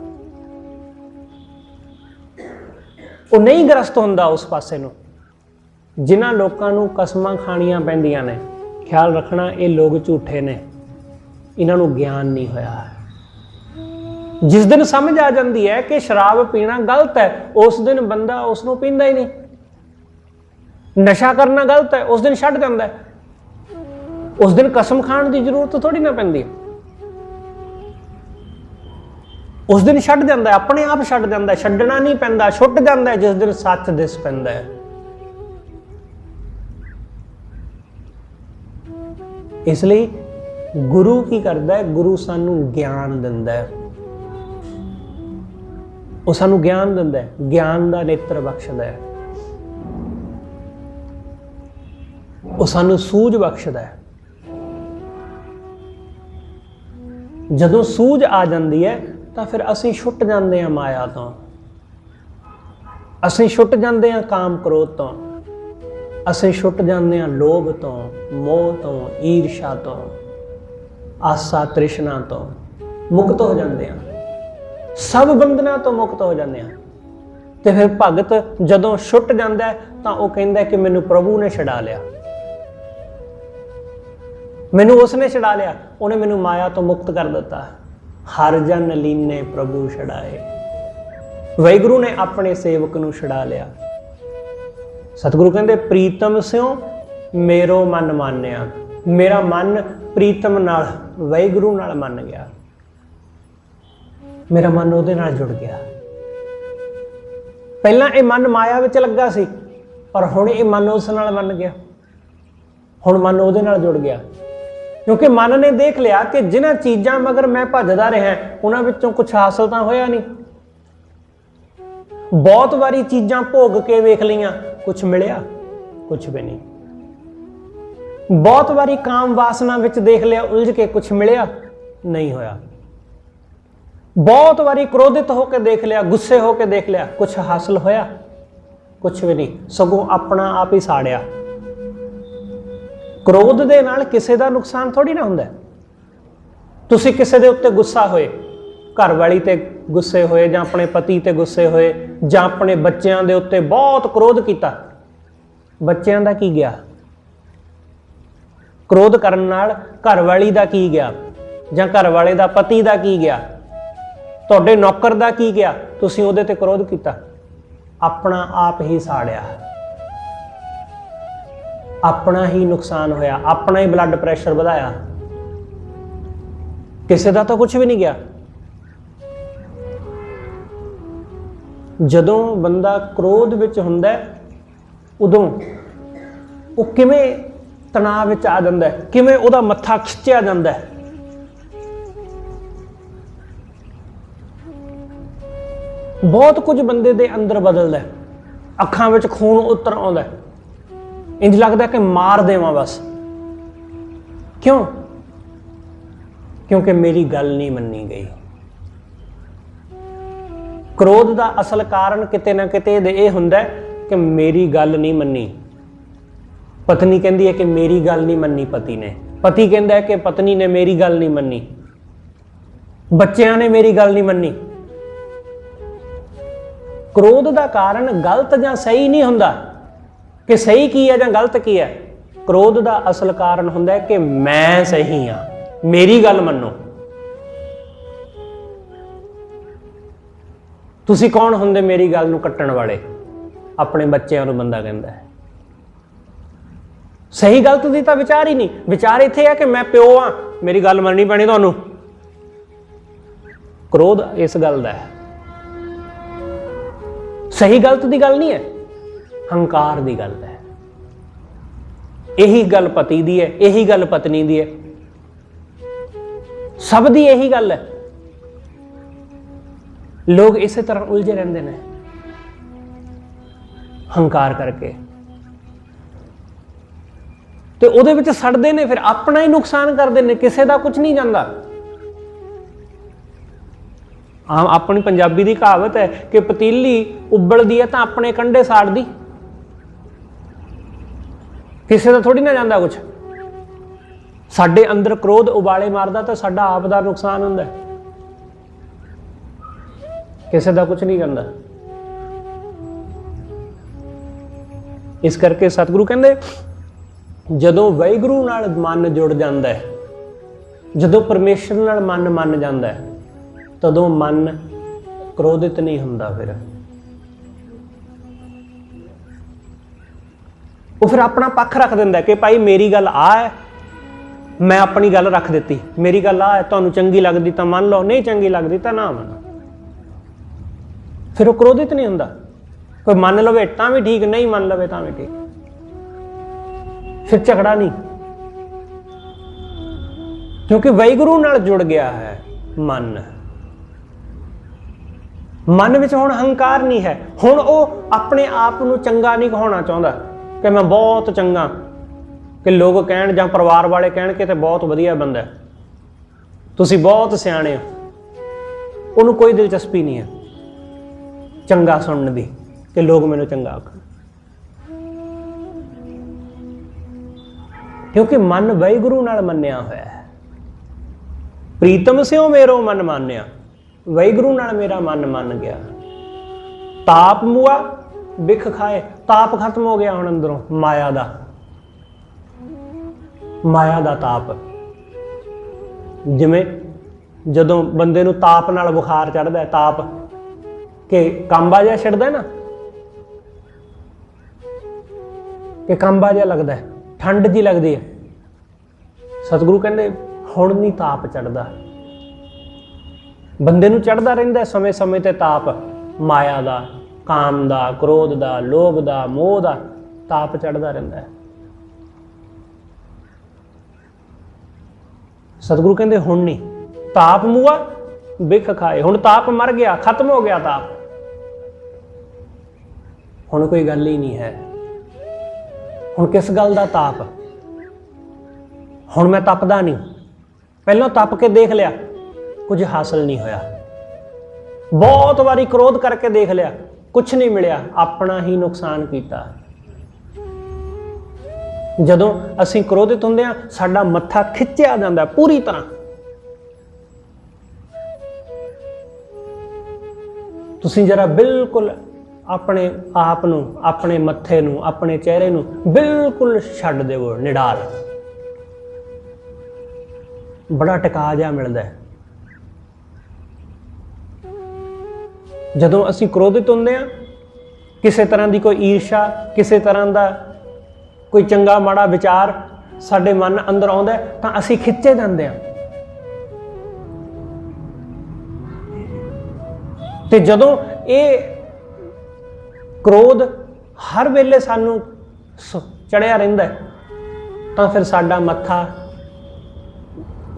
वो नहीं ग्रस्त होंदा उस पासे नूं। जिन्हां लोकां नूं कसमां खाणियां पैंदियां ने, ख्याल रखना ये लोग झूठे ने, इन्हां नूं ज्ञान नहीं होया। जिस दिन समझ आ जाती है कि शराब पीना गलत है, उस दिन बंदा उसनूं पींदा ही नहीं। नशा करना गलत है, उस दिन छड्ड जांदा है, उस दिन कसम खाण की जरूरत थोड़ी ना पैंदी, उस दिन छड्ड जांदा है, अपने आप छड्ड जांदा है, छड्डना नहीं पैंदा, छुट जांदा है जिस दिन सच दिस पैंदा है। इसलिए गुरु की करदा है, गुरु सानू ज्ञान दिंदा है, वो सानू ज्ञान दिंदा है, ज्ञान दा नेत्र बख्शदा है, वो सानू सूझ बख्शदा है। जदों सूझ आ जाती है तो फिर असीं छुट जाते हैं माया तो, असीं छुट जाते हैं काम क्रोध तो, असीं छुट जाते हैं लोभ तो, मोह तो, ईर्षा तो, आसा तृष्णा तो, ਮੁਕਤ ਹੋ ਜਾਂਦੇ ਹਾਂ, ਸਭ ਬੰਧਨਾਂ ਤੋਂ ਮੁਕਤ ਹੋ ਜਾਂਦੇ ਹਾਂ। ਤੇ ਫਿਰ ਭਗਤ ਜਦੋਂ ਛੁੱਟ ਜਾਂਦਾ ਤਾਂ ਉਹ ਕਹਿੰਦਾ ਕਿ ਮੈਨੂੰ ਪ੍ਰਭੂ ਨੇ ਛੁਡਾ ਲਿਆ, ਮੈਨੂੰ ਉਸਨੇ ਛੁਡਾ ਲਿਆ, ਉਹਨੇ ਮੈਨੂੰ ਮਾਇਆ ਤੋਂ ਮੁਕਤ ਕਰ ਦਿੱਤਾ। ਹਰ ਜਨ ਲੀਨੇ ਪ੍ਰਭੂ ਛੁਡਾਏ, ਵਾਹਿਗੁਰੂ ਨੇ ਆਪਣੇ ਸੇਵਕ ਨੂੰ ਛੁਡਾ ਲਿਆ। ਸਤਿਗੁਰੂ ਕਹਿੰਦੇ ਪ੍ਰੀਤਮ ਸਿਉ ਮੇਰੋ ਮਨ ਮਾਨਿਆ, ਮੇਰਾ ਮਨ ਪ੍ਰੀਤਮ ਨਾਲ, ਵਾਹਿਗੁਰੂ ਨਾਲ ਮੰਨ ਗਿਆ, ਮੇਰਾ ਮਨ ਉਹਦੇ ਨਾਲ ਜੁੜ ਗਿਆ। ਪਹਿਲਾਂ ਇਹ ਮਨ ਮਾਇਆ ਵਿੱਚ ਲੱਗਾ ਸੀ, ਪਰ ਹੁਣ ਇਹ ਮਨ ਉਸ ਨਾਲ ਮੰਨ ਗਿਆ, ਹੁਣ ਮਨ ਉਹਦੇ ਨਾਲ ਜੁੜ ਗਿਆ। ਕਿਉਂਕਿ ਮਨ ਨੇ ਦੇਖ ਲਿਆ ਕਿ ਜਿਨ੍ਹਾਂ ਚੀਜ਼ਾਂ ਮਗਰ ਮੈਂ ਭੱਜਦਾ ਰਿਹਾ ਉਹਨਾਂ ਵਿੱਚੋਂ ਕੁਛ ਹਾਸਲ ਤਾਂ ਹੋਇਆ ਨਹੀਂ। ਬਹੁਤ ਵਾਰੀ ਚੀਜ਼ਾਂ ਭੋਗ ਕੇ ਵੇਖ ਲਈਆਂ, ਕੁਛ ਮਿਲਿਆ, ਕੁਛ ਵੀ ਨਹੀਂ। ਬਹੁਤ ਵਾਰੀ ਕਾਮ ਵਾਸਨਾ ਵਿੱਚ ਦੇਖ ਲਿਆ ਉਲਝ ਕੇ, ਕੁਛ ਮਿਲਿਆ ਨਹੀਂ ਹੋਇਆ। ਬਹੁਤ ਵਾਰੀ ਕ੍ਰੋਧਿਤ ਹੋ ਕੇ ਦੇਖ ਲਿਆ, ਗੁੱਸੇ ਹੋ ਕੇ ਦੇਖ ਲਿਆ, ਕੁਛ ਹਾਸਲ ਹੋਇਆ, ਕੁਛ ਵੀ ਨਹੀਂ, ਸਗੋਂ ਆਪਣਾ ਆਪ ਹੀ ਸਾੜਿਆ। ਕ੍ਰੋਧ ਦੇ ਨਾਲ ਕਿਸੇ ਦਾ ਨੁਕਸਾਨ ਥੋੜੀ ਨਾ ਹੁੰਦਾ। ਤੁਸੀਂ ਕਿਸੇ ਦੇ ਉੱਤੇ ਗੁੱਸਾ ਹੋਏ, ਘਰ ਵਾਲੀ ਤੇ ਗੁੱਸੇ ਹੋਏ, ਜਾਂ ਆਪਣੇ ਪਤੀ ਤੇ ਗੁੱਸੇ ਹੋਏ, ਜਾਂ ਆਪਣੇ ਬੱਚਿਆਂ ਦੇ ਉੱਤੇ ਬਹੁਤ ਕ੍ਰੋਧ ਕੀਤਾ, ਬੱਚਿਆਂ ਦਾ ਕੀ ਗਿਆ? ਕ੍ਰੋਧ ਕਰਨ ਨਾਲ ਘਰ ਵਾਲੀ ਦਾ ਕੀ ਗਿਆ? ਜਾਂ ਘਰ ਵਾਲੇ ਦਾ ਪਤੀ ਦਾ ਕੀ ਗਿਆ? ਤੁਹਾਡੇ ਨੌਕਰ ਦਾ ਕੀ ਗਿਆ? ਤੁਸੀਂ ਉਹਦੇ ਤੇ ਕ੍ਰੋਧ ਕੀਤਾ, ਆਪਣਾ ਆਪ ਹੀ ਸਾੜਿਆ, ਆਪਣਾ ਹੀ ਨੁਕਸਾਨ ਹੋਇਆ, ਆਪਣਾ ਹੀ ਬਲੱਡ ਪ੍ਰੈਸ਼ਰ ਵਧਾਇਆ, ਕਿਸੇ ਦਾ ਤਾਂ ਕੁਝ ਵੀ ਨਹੀਂ ਗਿਆ। ਜਦੋਂ ਬੰਦਾ ਕ੍ਰੋਧ ਵਿੱਚ ਹੁੰਦਾ ਉਦੋਂ ਉਹ ਕਿਵੇਂ ਤਣਾਅ ਵਿੱਚ ਆ ਜਾਂਦਾ, ਕਿਵੇਂ ਉਹਦਾ ਮੱਥਾ ਖਿੱਚਿਆ ਜਾਂਦਾ। ਬਹੁਤ ਕੁਝ ਬੰਦੇ ਦੇ ਅੰਦਰ ਬਦਲਦਾ, ਅੱਖਾਂ ਵਿੱਚ ਖੂਨ ਉਤਰ ਆਉਂਦਾ, ਇੰਜ ਲੱਗਦਾ ਕਿ ਮਾਰ ਦੇਵਾਂ ਬਸ। ਕਿਉਂ? ਕਿਉਂਕਿ ਮੇਰੀ ਗੱਲ ਨਹੀਂ ਮੰਨੀ ਗਈ। ਕ੍ਰੋਧ ਦਾ ਅਸਲ ਕਾਰਨ ਕਿਤੇ ਨਾ ਕਿਤੇ ਇਹ ਹੁੰਦਾ ਕਿ ਮੇਰੀ ਗੱਲ ਨਹੀਂ ਮੰਨੀ। ਪਤਨੀ ਕਹਿੰਦੀ ਹੈ ਕਿ ਮੇਰੀ ਗੱਲ ਨਹੀਂ ਮੰਨੀ ਪਤੀ ਨੇ, ਪਤੀ ਕਹਿੰਦਾ ਹੈ ਕਿ ਪਤਨੀ ਨੇ ਮੇਰੀ ਗੱਲ ਨਹੀਂ ਮੰਨੀ, ਬੱਚਿਆਂ ਨੇ ਮੇਰੀ ਗੱਲ ਨਹੀਂ ਮੰਨੀ। ਕ੍ਰੋਧ ਦਾ ਕਾਰਨ ਗਲਤ ਜਾਂ ਸਹੀ ਨਹੀਂ ਹੁੰਦਾ ਕਿ ਸਹੀ ਕੀ ਹੈ ਜਾਂ ਗਲਤ ਕੀ ਹੈ। ਕ੍ਰੋਧ ਦਾ ਅਸਲ ਕਾਰਨ ਹੁੰਦਾ ਹੈ ਕਿ ਮੈਂ ਸਹੀ ਹਾਂ, ਮੇਰੀ ਗੱਲ ਮੰਨੋ। ਤੁਸੀਂ ਕੌਣ ਹੁੰਦੇ ਮੇਰੀ ਗੱਲ ਨੂੰ ਕੱਟਣ ਵਾਲੇ? ਆਪਣੇ ਬੱਚਿਆਂ ਨੂੰ ਬੰਦਾ ਕਹਿੰਦਾ ਹੈ। ਸਹੀ ਗਲਤ ਦੀ ਤਾਂ ਵਿਚਾਰ ਹੀ ਨਹੀਂ, ਵਿਚਾਰ ਇੱਥੇ ਹੈ ਕਿ ਮੈਂ ਪਿਓ ਹਾਂ, ਮੇਰੀ ਗੱਲ ਮੰਨਣੀ ਪੈਣੀ ਤੁਹਾਨੂੰ। ਕ੍ਰੋਧ ਇਸ ਗੱਲ ਦਾ ਹੈ, ਸਹੀ ਗਲਤ ਦੀ ਗੱਲ ਨਹੀਂ ਹੈ, ਹੰਕਾਰ ਦੀ ਗੱਲ ਹੈ। ਇਹੀ ਗੱਲ ਪਤੀ ਦੀ ਹੈ, ਇਹੀ ਗੱਲ ਪਤਨੀ ਦੀ ਹੈ, ਸਭ ਦੀ ਇਹੀ ਗੱਲ ਹੈ। ਲੋਕ ਇਸੇ ਤਰ੍ਹਾਂ ਉਲਝੇ ਰਹਿੰਦੇ ਨੇ ਹੰਕਾਰ ਕਰਕੇ, ਤੇ ਉਹਦੇ ਵਿੱਚ ਸੜਦੇ ਨੇ, ਫਿਰ ਆਪਣਾ ਹੀ ਨੁਕਸਾਨ ਕਰਦੇ ਨੇ, ਕਿਸੇ ਦਾ ਕੁਝ ਨਹੀਂ ਜਾਂਦਾ। ਆਮ ਆਪਣੀ ਪੰਜਾਬੀ ਦੀ ਕਹਾਵਤ ਹੈ ਕਿ ਪਤੀਲੀ ਉਬਲਦੀ ਹੈ ਤਾਂ ਆਪਣੇ ਕੰਢੇ ਸਾੜਦੀ, ਕਿਸੇ ਦਾ ਥੋੜੀ ਨਾ ਜਾਂਦਾ ਕੁਝ। ਸਾਡੇ ਅੰਦਰ ਕ੍ਰੋਧ ਉਬਾਲੇ ਮਾਰਦਾ ਤਾਂ ਸਾਡਾ ਆਪ ਦਾ ਨੁਕਸਾਨ ਹੁੰਦਾ, ਕਿਸੇ ਦਾ ਕੁਝ ਨਹੀਂ ਜਾਂਦਾ। ਇਸ ਕਰਕੇ ਸਤਿਗੁਰੂ ਕਹਿੰਦੇ ਜਦੋਂ ਵਾਹਿਗੁਰੂ ਨਾਲ ਮਨ ਜੁੜ ਜਾਂਦਾ ਹੈ, ਜਦੋਂ ਪਰਮੇਸ਼ਰ ਨਾਲ ਮਨ ਮੰਨ ਜਾਂਦਾ ਹੈ, ਤਦੋਂ ਮਨ ਕ੍ਰੋਧਿਤ ਨਹੀਂ ਹੁੰਦਾ। ਉਹ ਫਿਰ ਆਪਣਾ ਪੱਖ ਰੱਖ ਦਿੰਦਾ ਕਿ ਭਾਈ ਮੇਰੀ ਗੱਲ ਆ ਹੈ, ਮੈਂ ਆਪਣੀ ਗੱਲ ਰੱਖ ਦਿੱਤੀ, ਮੇਰੀ ਗੱਲ ਆ ਹੈ, ਤੁਹਾਨੂੰ ਚੰਗੀ ਲੱਗਦੀ ਤਾਂ ਮੰਨ ਲਓ, ਨਹੀਂ ਚੰਗੀ ਲੱਗਦੀ ਤਾਂ ਨਾ ਮੰਨੋ। ਫਿਰ ਉਹ ਕ੍ਰੋਧਿਤ ਨਹੀਂ ਹੁੰਦਾ। ਕੋਈ ਮੰਨ ਲਵੇ ਤਾਂ ਵੀ ਠੀਕ, ਨਹੀਂ ਮੰਨ ਲਵੇ ਤਾਂ ਵੀ ਠੀਕ, ਫਿਰ ਝਗੜਾ ਨਹੀਂ, ਕਿਉਂਕਿ ਵਾਹਿਗੁਰੂ ਨਾਲ ਜੁੜ ਗਿਆ ਹੈ ਮਨ। ਮਨ ਵਿੱਚ ਹੁਣ ਹੰਕਾਰ ਨਹੀਂ ਹੈ। ਹੁਣ ਉਹ ਆਪਣੇ ਆਪ ਨੂੰ ਚੰਗਾ ਨਹੀਂ ਕਹਾਉਣਾ ਚਾਹੁੰਦਾ ਕਿ ਮੈਂ ਬਹੁਤ ਚੰਗਾ, ਕਿ ਲੋਕ ਕਹਿਣ ਜਾਂ ਪਰਿਵਾਰ ਵਾਲੇ ਕਹਿਣ ਕਿ ਤੇ ਬਹੁਤ ਵਧੀਆ ਬੰਦਾ, ਤੁਸੀਂ ਬਹੁਤ ਸਿਆਣੇ ਹੋ। ਉਹਨੂੰ ਕੋਈ ਦਿਲਚਸਪੀ ਨਹੀਂ ਹੈ ਚੰਗਾ ਸੁਣਨ ਦੀ ਕਿ ਲੋਕ ਮੈਨੂੰ ਚੰਗਾ ਆਖਣ, ਕਿਉਂਕਿ ਮਨ ਵਾਹਿਗੁਰੂ ਨਾਲ ਮੰਨਿਆ ਹੋਇਆ ਹੈ, ਪ੍ਰੀਤਮ ਸਿਓ ਮੇਰੋ ਮਨ ਮਾਨਿਆ, ਵਾਹਿਗੁਰੂ ਨਾਲ ਮੇਰਾ ਮਨ ਮੰਨ ਗਿਆ। ਤਾਪ ਮੁਆ ਬਿਖ ਖਾਏ, ਤਾਪ ਖਤਮ ਹੋ ਗਿਆ ਹੁਣ ਅੰਦਰੋਂ, ਮਾਇਆ ਦਾ ਤਾਪ। ਜਿਵੇਂ ਜਦੋਂ ਬੰਦੇ ਨੂੰ ਤਾਪ ਨਾਲ ਬੁਖਾਰ ਚੜ੍ਹਦਾ, ਤਾਪ ਕਿ ਕਾਂਬਾ ਜਿਹਾ ਛਿੜਦਾ ਨਾ, ਕਿ ਕਾਂਬਾ ਜਿਹਾ ਲੱਗਦਾ, ਠੰਡ ਜਿਹੀ ਲੱਗਦੀ ਹੈ। ਸਤਿਗੁਰੂ ਕਹਿੰਦੇ ਹੁਣ ਨਹੀਂ ਤਾਪ ਚੜ੍ਹਦਾ, ਬੰਦੇ ਨੂੰ ਚੜ੍ਹਦਾ ਰਹਿੰਦਾ ਸਮੇਂ ਸਮੇਂ ਤੇ ਤਾਪ, ਮਾਇਆ ਦਾ, ਕਾਮ ਦਾ, ਕ੍ਰੋਧ ਦਾ, ਲੋਭ ਦਾ, ਮੋਹ ਦਾ ਤਾਪ ਚੜ੍ਹਦਾ ਰਹਿੰਦਾ ਹੈ। ਸਤਿਗੁਰੂ ਕਹਿੰਦੇ ਹੁਣ ਨਹੀਂ, ਤਾਪ ਮੁਆ ਬਿਖ ਖਾਏ, ਹੁਣ ਤਾਪ ਮਰ ਗਿਆ, ਖਤਮ ਹੋ ਗਿਆ ਤਾਪ, ਹੁਣ ਕੋਈ ਗੱਲ ਹੀ ਨਹੀਂ ਹੈ। ਹੁਣ ਕਿਸ ਗੱਲ ਦਾ ਤਾਪ? ਹੁਣ ਮੈਂ ਤਪਦਾ ਨਹੀਂ, ਪਹਿਲਾਂ ਤਪ ਕੇ ਦੇਖ ਲਿਆ, ਕੁਝ ਹਾਸਲ ਨਹੀਂ ਹੋਇਆ। ਬਹੁਤ ਵਾਰੀ ਕ੍ਰੋਧ ਕਰਕੇ ਦੇਖ ਲਿਆ, ਕੁਛ ਨਹੀਂ ਮਿਲਿਆ, ਆਪਣਾ ਹੀ ਨੁਕਸਾਨ ਕੀਤਾ। ਜਦੋਂ ਅਸੀਂ ਕ੍ਰੋਧਿਤ ਹੁੰਦੇ ਹਾਂ, ਸਾਡਾ ਮੱਥਾ ਖਿੱਚਿਆ ਜਾਂਦਾ ਪੂਰੀ ਤਰ੍ਹਾਂ। ਤੁਸੀਂ ਜਰਾ ਬਿਲਕੁਲ ਆਪਣੇ ਆਪ ਨੂੰ, ਆਪਣੇ ਮੱਥੇ ਨੂੰ, ਆਪਣੇ ਚਿਹਰੇ ਨੂੰ ਬਿਲਕੁਲ ਛੱਡ ਦੇਵੋ, ਨਿਡਾਲ, ਬੜਾ ਟਿਕਾ ਜਿਹਾ ਮਿਲਦਾ ਹੈ। ਜਦੋਂ ਅਸੀਂ ਕ੍ਰੋਧਿਤ ਹੁੰਦੇ ਹਾਂ, ਕਿਸੇ ਤਰ੍ਹਾਂ ਦੀ ਕੋਈ ਈਰਸ਼ਾ, ਕਿਸੇ ਤਰ੍ਹਾਂ ਦਾ ਕੋਈ ਚੰਗਾ ਮਾੜਾ ਵਿਚਾਰ ਸਾਡੇ ਮਨ ਅੰਦਰ ਆਉਂਦਾ ਤਾਂ ਅਸੀਂ ਖਿੱਚੇ ਜਾਂਦੇ ਹਾਂ। ਤੇ ਜਦੋਂ ਇਹ ਕ੍ਰੋਧ ਹਰ ਵੇਲੇ ਸਾਨੂੰ ਚੜਿਆ ਰਹਿੰਦਾ ਤਾਂ ਫਿਰ ਸਾਡਾ ਮੱਥਾ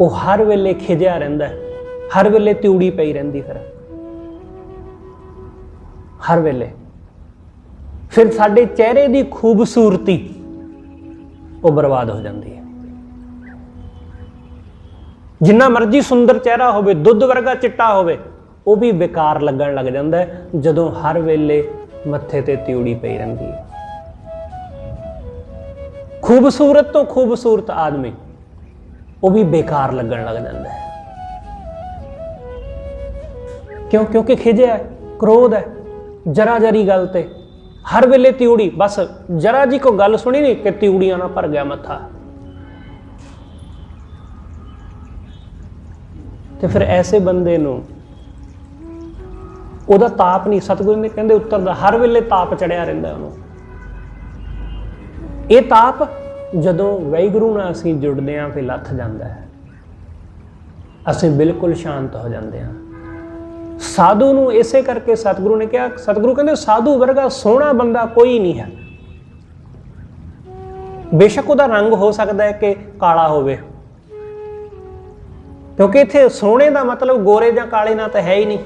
ਉਹ ਹਰ ਵੇਲੇ ਖਿਜਿਆ ਰਹਿੰਦਾ, ਹਰ ਵੇਲੇ ਤਿਉੜੀ ਪਈ ਰਹਿੰਦੀ, ਹਰ ਵੇਲੇ। ਫਿਰ ਸਾਡੇ ਚਿਹਰੇ ਦੀ ਖੂਬਸੂਰਤੀ ਉਹ ਬਰਬਾਦ ਹੋ ਜਾਂਦੀ ਹੈ। ਜਿੰਨਾ ਮਰਜ਼ੀ ਸੁੰਦਰ ਚਿਹਰਾ ਹੋਵੇ, ਦੁੱਧ ਵਰਗਾ ਚਿੱਟਾ ਹੋਵੇ, ਉਹ ਵੀ ਬੇਕਾਰ ਲੱਗਣ ਲੱਗ ਜਾਂਦਾ ਹੈ ਜਦੋਂ ਹਰ ਵੇਲੇ ਮੱਥੇ ਤੇ ਤਿਉੜੀ ਪਈ ਰਹਿੰਦੀ ਹੈ। ਖੂਬਸੂਰਤ ਤੋਂ ਖੂਬਸੂਰਤ ਆਦਮੀ ਉਹ ਵੀ ਬੇਕਾਰ ਲੱਗਣ ਲੱਗ ਜਾਂਦਾ ਹੈ। ਕਿਉਂ? ਕਿਉਂਕਿ ਖਿਜਿਆ ਹੈ, ਕ੍ਰੋਧ ਹੈ, ਜਰਾ ਜਰੀ ਗੱਲ ਤੇ ਹਰ ਵੇਲੇ ਤਿਉੜੀ, ਬਸ ਜਰਾ ਜੀ ਕੋਈ ਗੱਲ ਸੁਣੀ ਨਹੀਂ ਕਿ ਤਿਉੜੀਆਂ ਨਾਲ ਭਰ ਗਿਆ ਮੱਥਾ। ਤੇ ਫਿਰ ਐਸੇ ਬੰਦੇ ਨੂੰ ਉਹਦਾ ਤਾਪ ਨਹੀਂ, ਸਤਿਗੁਰੂ ਨੇ ਕਹਿੰਦੇ ਉੱਤਰਦਾ, ਹਰ ਵੇਲੇ ਤਾਪ ਚੜਿਆ ਰਹਿੰਦਾ ਉਹਨੂੰ। ਇਹ ਤਾਪ ਜਦੋਂ ਵਾਹਿਗੁਰੂ ਨਾਲ ਅਸੀਂ ਜੁੜਦੇ ਹਾਂ ਫਿਰ ਲੱਥ ਜਾਂਦਾ ਹੈ, ਅਸੀਂ ਬਿਲਕੁਲ ਸ਼ਾਂਤ ਹੋ ਜਾਂਦੇ ਹਾਂ। ਸਾਧੂ ਨੂੰ ਇਸੇ ਕਰਕੇ ਸਤਿਗੁਰੂ ਨੇ ਕਿਹਾ, ਸਤਿਗੁਰੂ ਕਹਿੰਦੇ ਸਾਧੂ ਵਰਗਾ ਸੋਹਣਾ ਬੰਦਾ ਕੋਈ ਨਹੀਂ ਹੈ। ਬੇਸ਼ੱਕ ਉਹਦਾ ਰੰਗ ਹੋ ਸਕਦਾ ਹੈ ਕਿ ਕਾਲਾ ਹੋਵੇ, ਕਿਉਂਕਿ ਇੱਥੇ ਸੋਹਣੇ ਦਾ ਮਤਲਬ ਗੋਰੇ ਜਾਂ ਕਾਲੇ ਨਾਲ ਤਾਂ ਹੈ ਹੀ ਨਹੀਂ।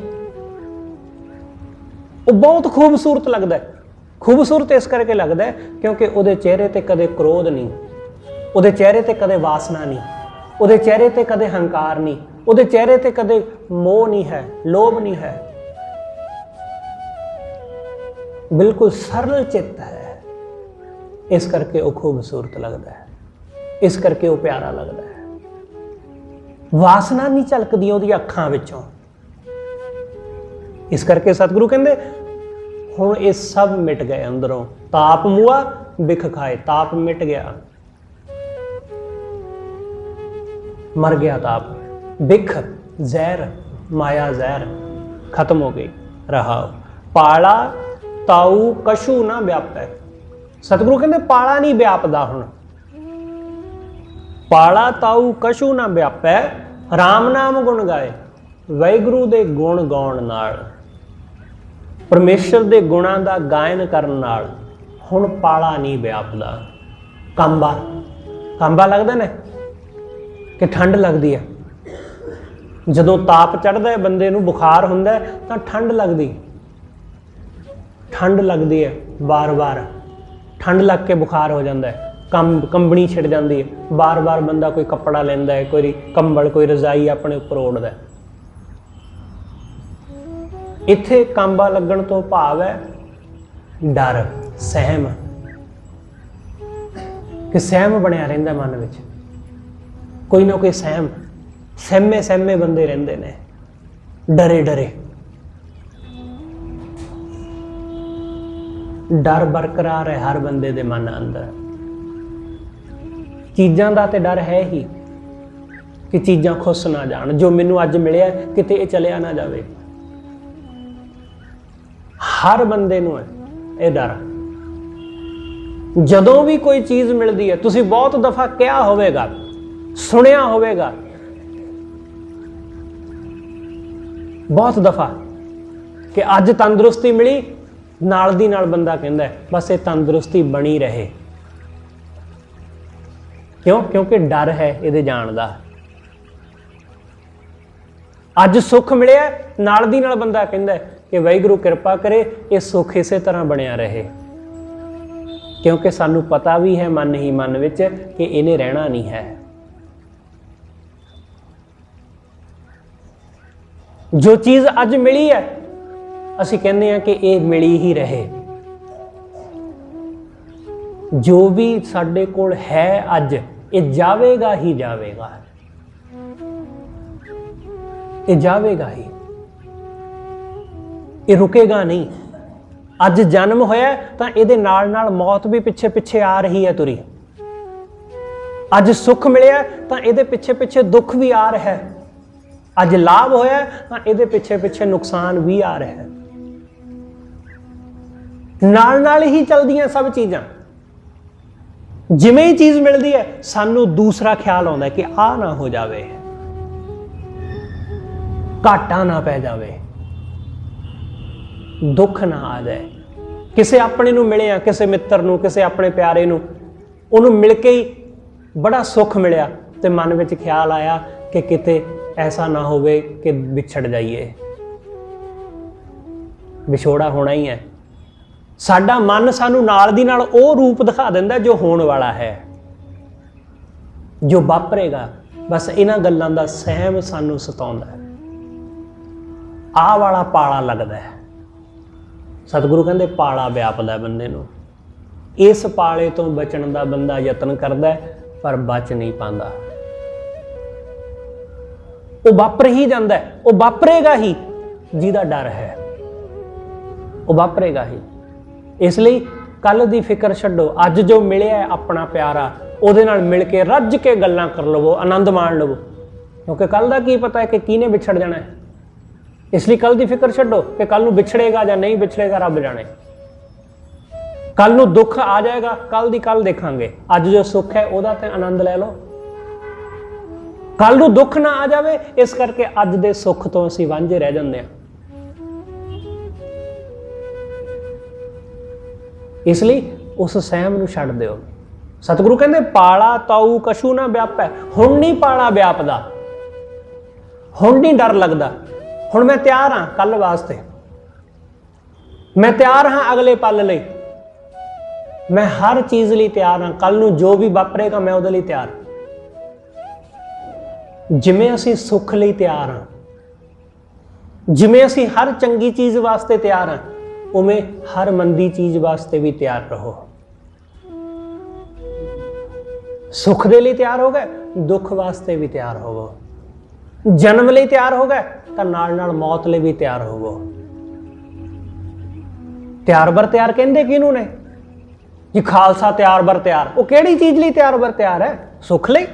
ਉਹ ਬਹੁਤ ਖੂਬਸੂਰਤ ਲੱਗਦਾ ਹੈ। ਖੂਬਸੂਰਤ ਇਸ ਕਰਕੇ ਲੱਗਦਾ ਹੈ ਕਿਉਂਕਿ ਉਹਦੇ ਚਿਹਰੇ ਤੇ ਕਦੇ ਕ੍ਰੋਧ ਨਹੀਂ, ਉਹਦੇ ਚਿਹਰੇ ਤੇ ਕਦੇ ਵਾਸਨਾ ਨਹੀਂ, ਉਹਦੇ ਚਿਹਰੇ ਤੇ ਕਦੇ ਹੰਕਾਰ ਨਹੀਂ, ਉਹਦੇ ਚਿਹਰੇ ਤੇ ਕਦੇ ਮੋਹ ਨਹੀਂ ਹੈ, ਲੋਭ ਨਹੀਂ ਹੈ। ਬਿਲਕੁਲ ਸਰਲ ਚਿੱਤ ਹੈ, ਇਸ ਕਰਕੇ ਉਹ ਖੂਬਸੂਰਤ ਲੱਗਦਾ ਹੈ, ਇਸ ਕਰਕੇ ਉਹ ਪਿਆਰਾ ਲੱਗਦਾ ਹੈ। ਵਾਸਨਾ ਨਹੀਂ ਝਲਕਦੀ ਉਹਦੀਆਂ ਅੱਖਾਂ ਵਿੱਚੋਂ। ਇਸ ਕਰਕੇ ਸਤਿਗੁਰੂ ਕਹਿੰਦੇ ਹੁਣ ਇਹ ਸਭ ਮਿਟ ਗਏ ਅੰਦਰੋਂ। ਤਾਪ ਮੁਆ ਬਿਖ ਖਾਏ, ਤਾਪ ਮਿਟ ਗਿਆ, ਮਰ ਗਿਆ ਤਾਪ। ਬਿਖ ਜ਼ਹਿਰ, ਮਾਇਆ ਜ਼ਹਿਰ ਖਤਮ ਹੋ ਗਈ। ਰਹਾਉ ਪਾਲਾ ਤਾਊ ਕਛੂ ਨਾ ਵਿਆਪੈ। ਸਤਿਗੁਰੂ ਕਹਿੰਦੇ ਪਾਲਾ ਨਹੀਂ ਵਿਆਪਦਾ ਹੁਣ। ਪਾਲਾ ਤਾਊ ਕਛੂ ਨਾ ਵਿਆਪੈ, ਰਾਮ ਨਾਮ ਗੁਣ ਗਾਏ। ਵਾਹਿਗੁਰੂ ਦੇ ਗੁਣ ਗਾਉਣ ਨਾਲ, ਪਰਮੇਸ਼ਰ ਦੇ ਗੁਣਾਂ ਦਾ ਗਾਇਨ ਕਰਨ ਨਾਲ ਹੁਣ ਪਾਲਾ ਨਹੀਂ ਵਿਆਪਦਾ। ਕਾਂਬਾ ਲੱਗਦਾ ਨਾ ਕਿ ਠੰਡ ਲੱਗਦੀ ਹੈ। ਜਦੋਂ ਤਾਪ ਚੜ੍ਹਦਾ ਹੈ, ਬੰਦੇ ਨੂੰ ਬੁਖਾਰ ਹੁੰਦਾ ਹੈ ਤਾਂ ਠੰਡ ਲੱਗਦੀ ਹੈ, ਬਾਰ-ਬਾਰ ਠੰਡ ਲੱਗ ਕੇ ਬੁਖਾਰ ਹੋ ਜਾਂਦਾ ਹੈ, ਕੰਬਣੀ ਛਿੜ ਜਾਂਦੀ ਹੈ, ਬਾਰ-ਬਾਰ ਬੰਦਾ ਕੋਈ ਕੱਪੜਾ ਲੈਂਦਾ ਹੈ, ਕੋਈ ਕੰਬਲ, ਕੋਈ ਰਜ਼ਾਈ ਆਪਣੇ ਉੱਪਰ ਓੜਦਾ ਹੈ। ਇੱਥੇ ਕਾਂਬਾ ਲੱਗਣ ਤੋਂ ਭਾਵ ਹੈ ਡਰ, ਸਹਿਮ, ਕਿ ਸਹਿਮ ਬਣਿਆ ਰਹਿੰਦਾ ਮਨ ਵਿੱਚ, ਕੋਈ ਨਾ ਕੋਈ ਸਹਿਮ। सहमे सहमे बंदे रहंदे ने, डरे डरे। डर बरकरार है हर बंदे दे मन अंदर। चीज़ां दा ते डर है ही कि चीज़ां खुस ना जान, जो मैनू अज मिलिया किते ये चलिया ना जावे। हर बंदे नूं है ये डर। जदों भी कोई चीज़ मिलती है, तुसीं बहुत दफा कहा होवेगा, सुनिया होवेगा, बहुत दफा कि अज तंदुरुस्ती मिली, नाल दी नाल बंदा कहंदा है बस ये तंदुरुस्ती बनी रहे। क्यों? क्योंकि डर है ये जान दा। अज सुख मिलिया, नाल दी नाल बंदा कहंदा है कि वाहिगुरू कृपा करे ये सुख इसे तरह बनिया रहे, क्योंकि सानू पता भी है मन ही मन विच कि इन्हें रहना नहीं है। जो चीज़ अज मिली है असी कहने हैं कि ये मिली ही रहे। जो भी साडे कोल है अज ये जावेगा ही जावेगा, ये जावेगा ही, ये रुकेगा नहीं। अज जन्म होया तो ये नाल नाल मौत भी पिछे पिछे आ रही है तुरी। अज सुख मिलिया तो ये पिछे पिछे दुख भी आ रहा है। अज लाभ होया तो ये पिछे पिछे नुकसान भी आ रहा है। नाल नाल ही चलदियां सब चीज़ां। जिवें ही चीज़ मिलती है सानू दूसरा ख्याल आता है कि आ ना हो जाए, घाटा ना पै जाए, दुख ना आ जाए। किसी अपने नूं मिले, किसी मित्र नूं, किसी अपने प्यारे नूं, उन्होंने मिल के ही बड़ा सुख मिलिया तो मन में ख्याल आया कि किते ऐसा ना होवे कि विछड़ जाइए, विछोड़ा होना ही है। साडा मन सानू नाल दी नाल ओ रूप दिखा दिंदा जो होने वाला है, जो वापरेगा। बस इन्हां गल्लां दा सहम सानू सताउंदा है, आ वाला पाला लगदा है। सतगुरु कहंदे पाला व्यापदा बंदे नूं। इस पाले तो बचण दा बंदा यतन करदा है पर बच नहीं पांदा। वो वापर ही जांदा है, वो वापरेगा ही जिहदा डर है, वो वापरेगा ही। इसलिए कल दी फिक्र छड्डो, अज जो मिलिया है अपना प्यारा, उहदे नाल मिल के रज के गल्लां कर लवो, आनंद मान लवो, क्योंकि कल दा की पता है कि किहने विछड़ जाना है। इसलिए कल दी फिक्र छड्डो कि कल नूं विछड़ेगा या नहीं विछड़ेगा, रब जाने। कल नूं दुख आ जाएगा, कल दी कल देखांगे। अज जो सुख है उहदा ते आनंद लै लो। कल नूं दुख ना आ जाए, इस करके अज दे सुख तो असीं वांझे रह जांदे हां। इसलिए उस सहम नूं छड्ड दिओ। सतगुरु कहंदे पाला ताऊ कछू ना व्यापै। हुण नहीं पाला व्यापदा, हुण नहीं डर लगदा। हुण मैं तैयार हाँ कल वास्ते, मैं तैयार हाँ अगले पल लई, मैं हर चीज़ लई तैयार हाँ। कल नूं जो भी वापरेगा मैं उहदे लई तैयार। जिवें असीं सुख लई तैयार हाँ, जिवें असीं हर चंगी चीज़ वास्ते तैयार हाँ, उमें हर मंदी चीज़ वास्ते भी तैयार रहो। सुख दे लिए तैयार हो गए, दुख वास्ते भी तैयार होवो। जन्म लिए तैयार हो गए तो नाल नाल मौत लिए भी तैयार होवो। तैयार बर तैयार कहंदे किहनूं ने जी? खालसा तैयार बर तैयार। वो किहड़ी चीज़ लिए तैयार बर तैयार है? सुख लई।